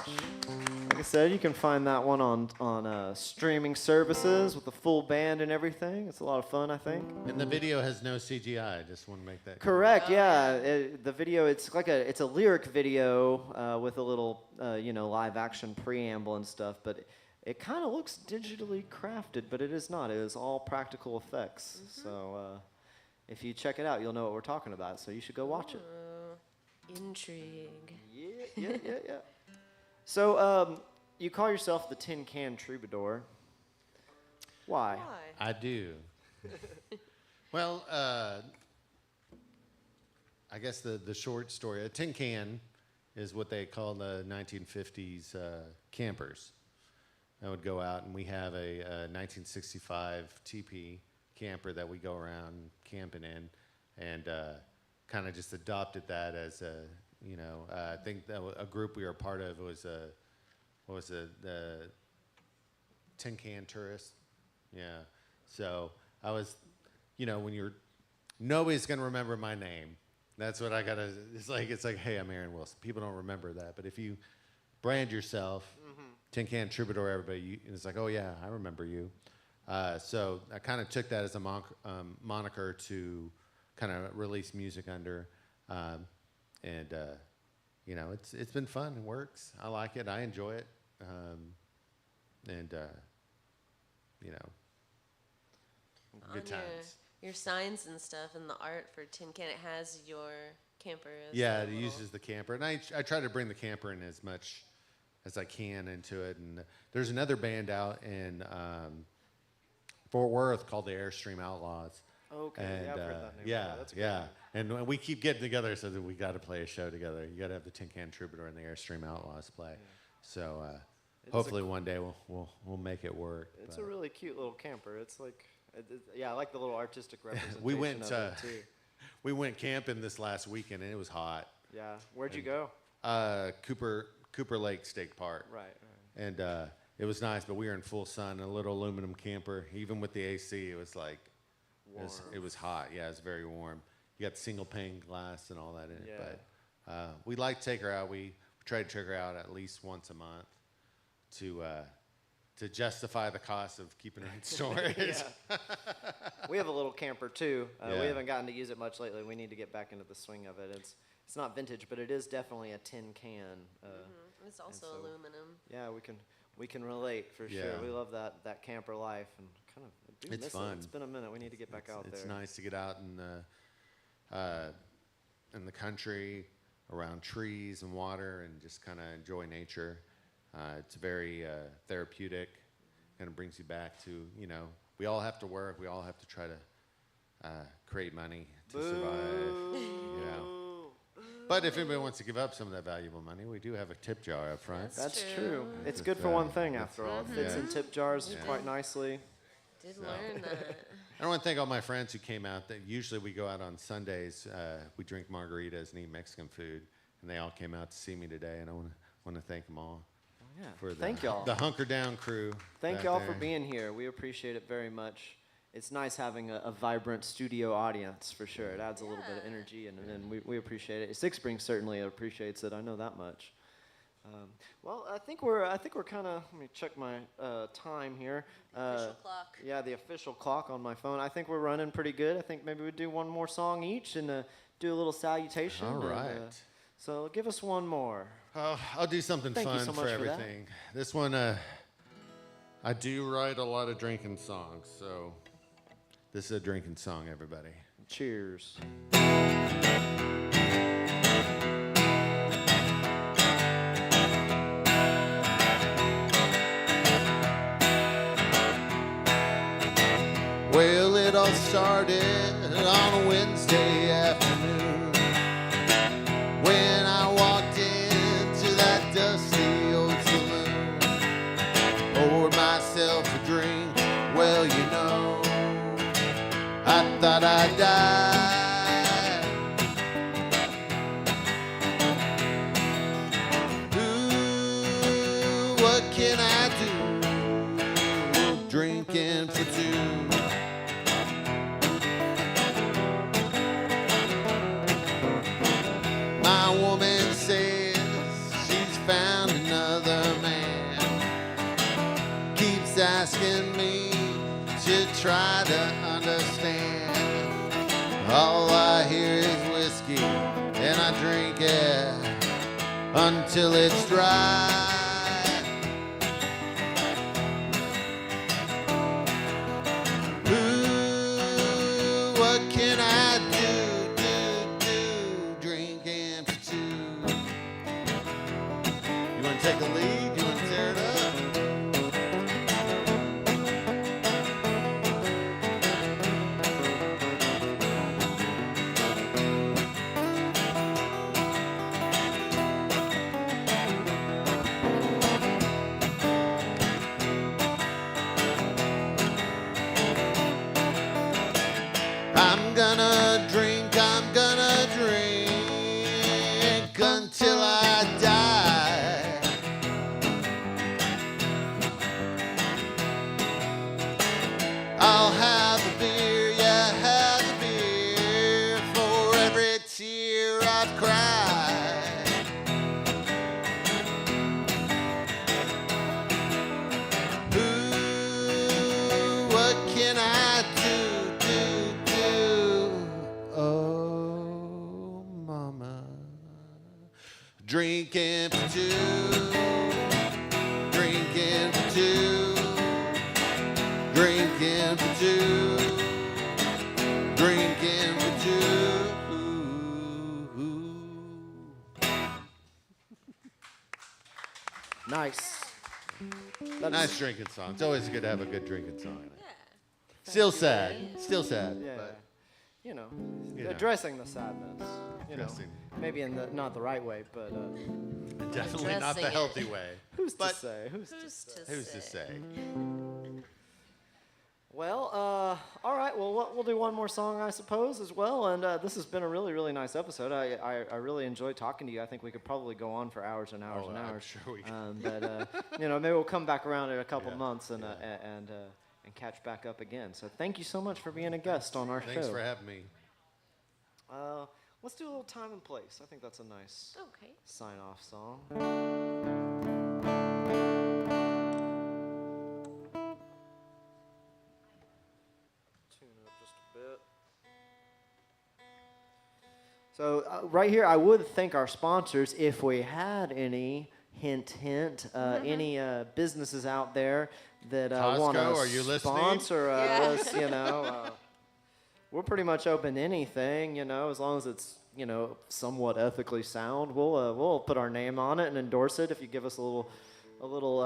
Like I said, you can find that one on streaming services with the full band and everything. It's a lot of fun, I think. And the video has no CGI. I just want to make that clear. Correct. Yeah. The video, it's a lyric video with a little live action preamble and stuff, but it kind of looks digitally crafted, but it is not. It is all practical effects. So if you check it out, you'll know what we're talking about. So you should go watch it. Intrigue. Yeah. So you call yourself the Tin Can Troubadour. Why? I do. Well, I guess the short story, a tin can is what they call the 1950s campers. I would go out, and we have a 1965 TP camper that we go around camping in, and kind of just adopted that as a, I think that a group we were a part of was the Tin Can Tourist. Yeah. So I was, when nobody's gonna remember my name. That's what I gotta. It's like, hey, I'm Aaron Wilson. People don't remember that, but if you brand yourself, Tin Can Troubadour, everybody, it's like, oh yeah, I remember you. So I kind of took that as a moniker to kind of release music under, and it's been fun. It works. I like it. I enjoy it, good times. Your signs and stuff and the art for Tin Can, it has your camper as Yeah, a it little- uses the camper, and I try to bring the camper in as much as I can into it. And there's another band out in Fort Worth called the Airstream Outlaws. Okay. And, Yeah, I've heard that name. yeah, That's great. yeah. And we keep getting together so that we got to play a show together. You got to have the Tin Can Troubadour and the Airstream Outlaws play. So hopefully one day we'll make it work. It's but a really cute little camper. It's like, I like the little artistic representation we went of it too. we went camping this last weekend, and it was hot. Yeah. Where'd you go? Cooper Lake State Park. Right. And it was nice, but we were in full sun, a little aluminum camper. Even with the AC, it was like it was hot. Yeah, it was very warm. You got the single pane glass and all that in it. Yeah. But we like to take her out. We try to take her out at least once a month to justify the cost of keeping her in storage. We have a little camper too. Yeah. We haven't gotten to use it much lately. We need to get back into the swing of it. It's not vintage, but it is definitely a tin can. It's also so- aluminum. Yeah, we We can relate for sure. Yeah. We love that camper life and kind of do It's miss fun. it. It's been a minute. We need to get back out It's there. nice to get out in the country, around trees and water, and just kind of enjoy nature. It's very therapeutic. Kind of brings you back to, we all have to work. We all have to try to create money to survive. But if anybody wants to give up some of that valuable money, we do have a tip jar up front. That's true. true. It's good for one thing, after all. It fits Yeah. in tip jars quite nicely. Did learn that. I want to thank all my friends who came out. That usually we go out on Sundays. We drink margaritas and eat Mexican food, and they all came out to see me today. And I want to thank them all. Yeah. For Thank y'all. The Hunker Down crew. Thank back y'all there. for being here. We appreciate it very much. It's nice having a vibrant studio audience for sure. It adds a little bit of energy, and we appreciate it. Six Spring certainly appreciates it. I know that much. Well, I think we're kind of. Let me check my time here. Official clock. Yeah, the official clock on my phone. I think we're running pretty good. I think maybe we do one more song each and do a little salutation. All and, right. so give us one more. I'll do something Thank you fun so for much for that. everything. This one, I do write a lot of drinking songs, so this is a drinking song, everybody. Cheers. Well, it all started on a Wednesday afternoon when I walked into that dusty old saloon. Poured myself a drink, well, I thought I'd die. Ooh, what can I do? Drinking for two. My woman says she's found another man. Keeps asking me to try to understand. All I hear is whiskey, and I drink it until it's dry. Ooh, what can I do, drinking for two? You want to take the lead? You want to tear it up? I'm gonna drink until I die. I'll have a beer, yeah, have a beer for every tear I've cried. Ooh, what can I do? Oh, mama. Drinking for two. Drinking for two. Drinking for two. Drinking for two. Nice. Nice drinking song. It's always good to have a good drinking song. Still sad. Still sad. Yeah. But You know, know. addressing the sadness. Addressing. Maybe in not the right way, but definitely not the Addressing it. healthy way. who's But to say? Who's to who's to say? Well, all right. Well, we'll do one more song, I suppose, as well. And this has been a really, really nice episode. I really enjoyed talking to you. I think we could probably go on for hours and hours Oh, and I'm hours. sure we can. But maybe we'll come back around in a couple Yeah, months and catch back up again. So thank you so much for being a guest on our Thanks show. for having me. Let's do a little time and place. I think that's a nice Okay. sign-off song. Tune it up just a bit. So right here, I would thank our sponsors if we had any hint, hint. Any businesses out there that want Costco, to are you listening? sponsor us, we're pretty much open to anything, as long as it's, somewhat ethically sound. We'll put our name on it and endorse it if you give us a little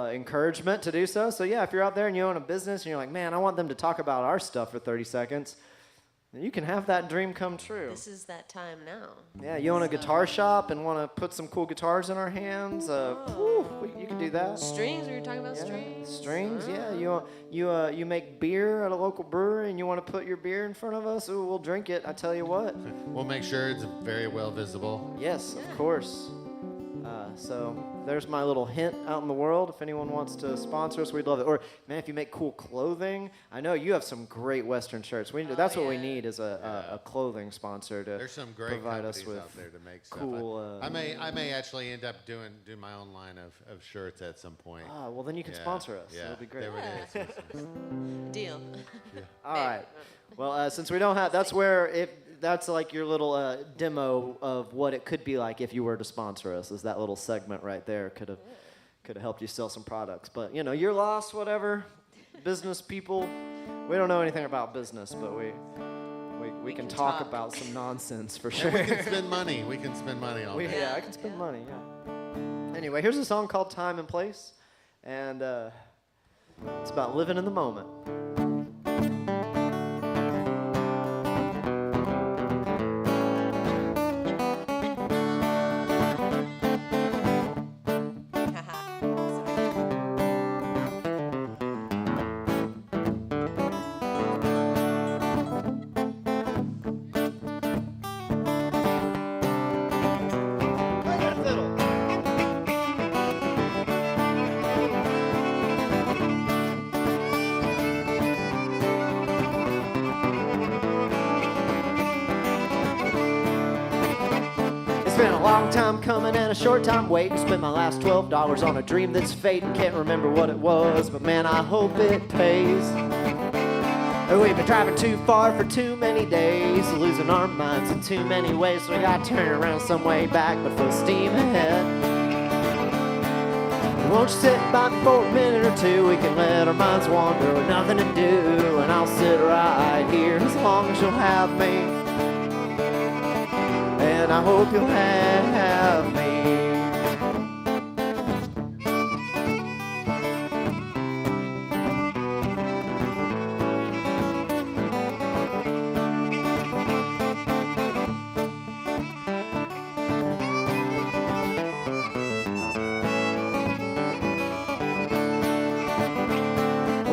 encouragement to do so. So yeah, if you're out there and you own a business and you're like, man, I want them to talk about our stuff for 30 seconds, then you can have that dream come true. This is that time now. Yeah, you own a guitar shop and want to put some cool guitars in our hands, you can do that. Strings? We were talking about Yeah, strings. strings, yeah. You make beer at a local brewery and you want to put your beer in front of us? Ooh, we'll drink it. I tell you what. We'll make sure it's very well visible. Yes, of course. So there's my little hint out in the world. If anyone wants to sponsor us, we'd love it. Or, man, if you make cool clothing, I know you have some great Western shirts. That's what we need is a clothing sponsor to There's some great provide companies us with out there to make stuff. cool. I may actually end up do my own line of shirts at some point. Well, then you can Yeah, sponsor us. Yeah, That'll be great. There it is. Deal. All right. Well, since we don't have, that's like your little demo of what it could be like if you were to sponsor us. Is that little segment right there could have helped you sell some products. But you're lost, whatever. Business people, we don't know anything about business, but we can talk about some nonsense for sure. And we can spend money. We can spend money all day. Yeah, I can spend money. Yeah. Anyway, here's a song called "Time and Place," and it's about living in the moment. It's been a long time coming and a short time waiting. Spent my last $12 on a dream that's fading. Can't remember what it was, but man, I hope it pays. We've been driving too far for too many days, losing our minds in too many ways. So we gotta turn around some way back, but full steam ahead. Won't you sit by me for a minute or two? We can let our minds wander with nothing to do, and I'll sit right here as long as you'll have me. And I hope you'll have me.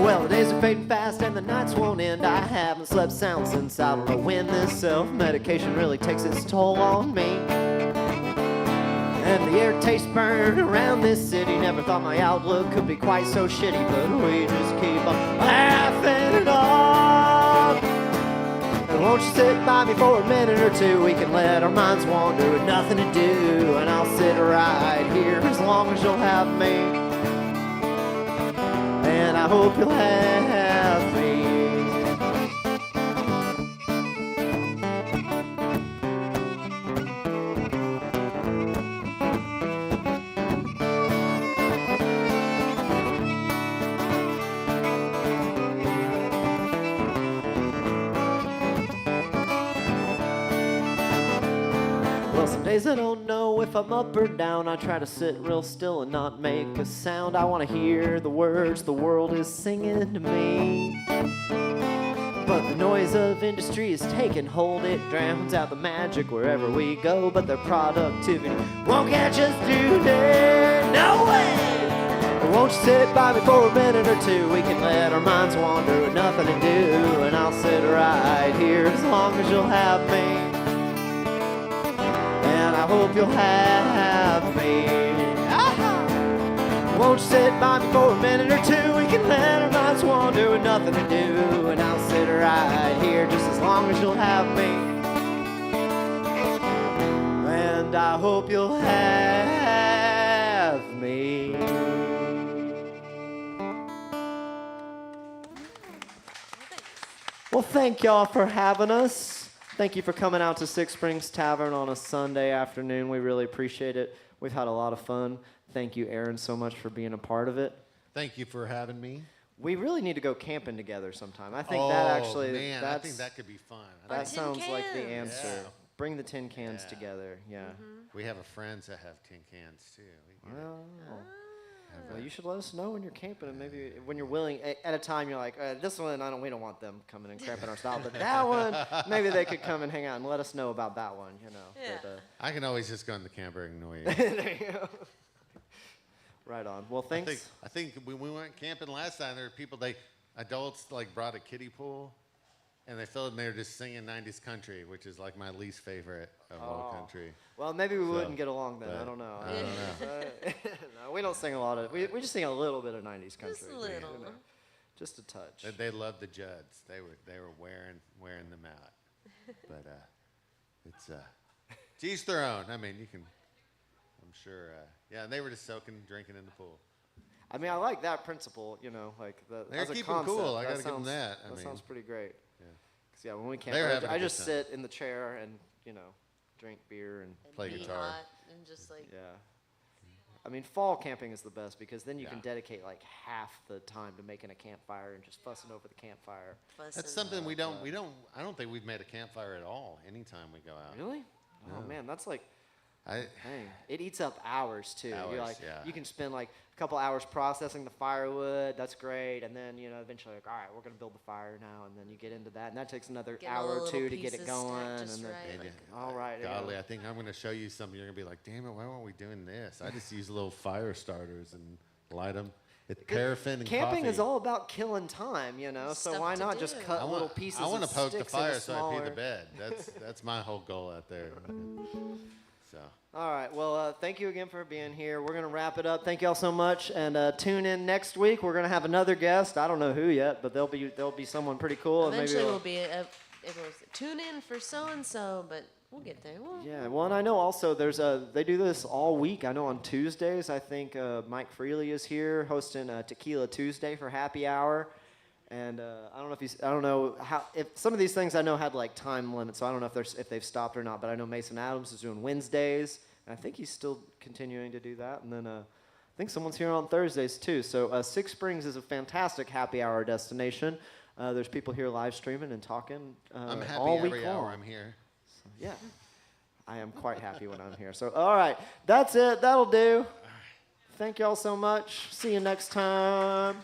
Well, the days are fading fast and the nights won't end. I haven't slept sound since I don't know when. This self-medication really takes its toll on me. And the air tastes burn around this city. Never thought my outlook could be quite so shitty, but we just keep on laughing it off. And won't you sit by me for a minute or two? We can let our minds wander with nothing to do, and I'll sit right here as long as you'll have me. And I hope you'll have me. Well, some days I don't know if I'm up or down. I try to sit real still and not make a sound. I want to hear the words the world is singing to me. But the noise of industry is taking hold. It drowns out the magic wherever we go. But their productivity won't catch us today. No way! Won't you sit by me for a minute or two? We can let our minds wander with nothing to do, and I'll sit right here as long as you'll have me. And I hope you'll have me. Won't you sit by me for a minute or two? We can let our minds wander with nothing to do, and I'll sit right here just as long as you'll have me. And I hope you'll have me. Well, thank y'all for having us. Thank you for coming out to Six Springs Tavern on a Sunday afternoon. We really appreciate it. We've had a lot of fun. Thank you, Aaron, so much for being a part of it. Thank you for having me. We really need to go camping together sometime. I think that actually, man, I think that's, that could be fun. that tin sounds like the cans. answer. Yeah. Bring the tin cans Yeah. together. Yeah. We have friends that have tin cans too. We could Well, have well, a- you should let us know when you're camping, and maybe when you're willing. At a time, you're like, this one, we don't want them coming and cramping our style, but that one, maybe they could come and hang out and let us know about that one. Yeah. But, I can always just go in the camper and ignore you. there you go. Right on. Well, thanks. I think when we went camping last time, there were people, adults like brought a kiddie pool, and they filled it, and they were just singing 90s country, which is like my least favorite of all country. Well, maybe we So, wouldn't get along then. I but don't know. I don't know. No, we don't sing a lot of. We just sing a little bit of '90s country. Just a little. Just a touch. They loved the Judds. They were wearing them out. But it's to each their own. I mean, you can. I'm sure. Yeah, and they were just soaking, drinking in the pool. I mean, I like that principle. Like They're as a keeping concept. cool. I gotta give them sounds- that. I That mean, sounds pretty great. yeah. 'Cause, yeah, when we camp, They were having a I good just time. sit in the chair and drink beer and And Play be guitar. hot and just like yeah. I mean, fall camping is the best because then you can Yeah. dedicate like half the time to making a campfire and just fussing over the campfire. fussing. That's something we don't. I don't think we've made a campfire at all. Anytime we go out. Really? Oh man, that's like. I. Dang. It eats up hours too. Hours, You're like, yeah. you can spend like a couple hours processing the firewood. That's great, and then eventually like, all right, we're gonna build the fire now, and then you get into that, and that takes another Getting all hour the or little two to get it pieces going, stacked just and then right, And like- all right. Golly, I think I'm going to show you something. You're going to be like, damn it, why weren't we doing this? I just use little fire starters and light them. It's paraffin and Camping coffee. is all about killing time, so Stuff why to not just do. cut I little want, pieces I want of to poke the sticks into fire so I smaller. pee the bed. That's my whole goal out there. So. All right. Well, thank you again for being here. We're going to wrap it up. Thank you all so much. And tune in next week. We're going to have another guest. I don't know who yet, but there'll be someone pretty cool. and Eventually maybe we'll be everyone's tune in for so and so, but we'll get there. Yeah. Well, and I know also they do this all week. I know on Tuesdays, I think Mike Freely is here hosting Tequila Tuesday for happy hour. And I don't know if some of these things I know had like time limits, so I don't know if they've stopped or not. But I know Mason Adams is doing Wednesdays, and I think he's still continuing to do that. And then I think someone's here on Thursdays too. So Six Springs is a fantastic happy hour destination. There's people here live streaming and talking I'm happy all week every long. hour I'm here. Yeah, I am quite happy when I'm here. So all right, that's it. That'll do. Thank y'all so much. See you next time.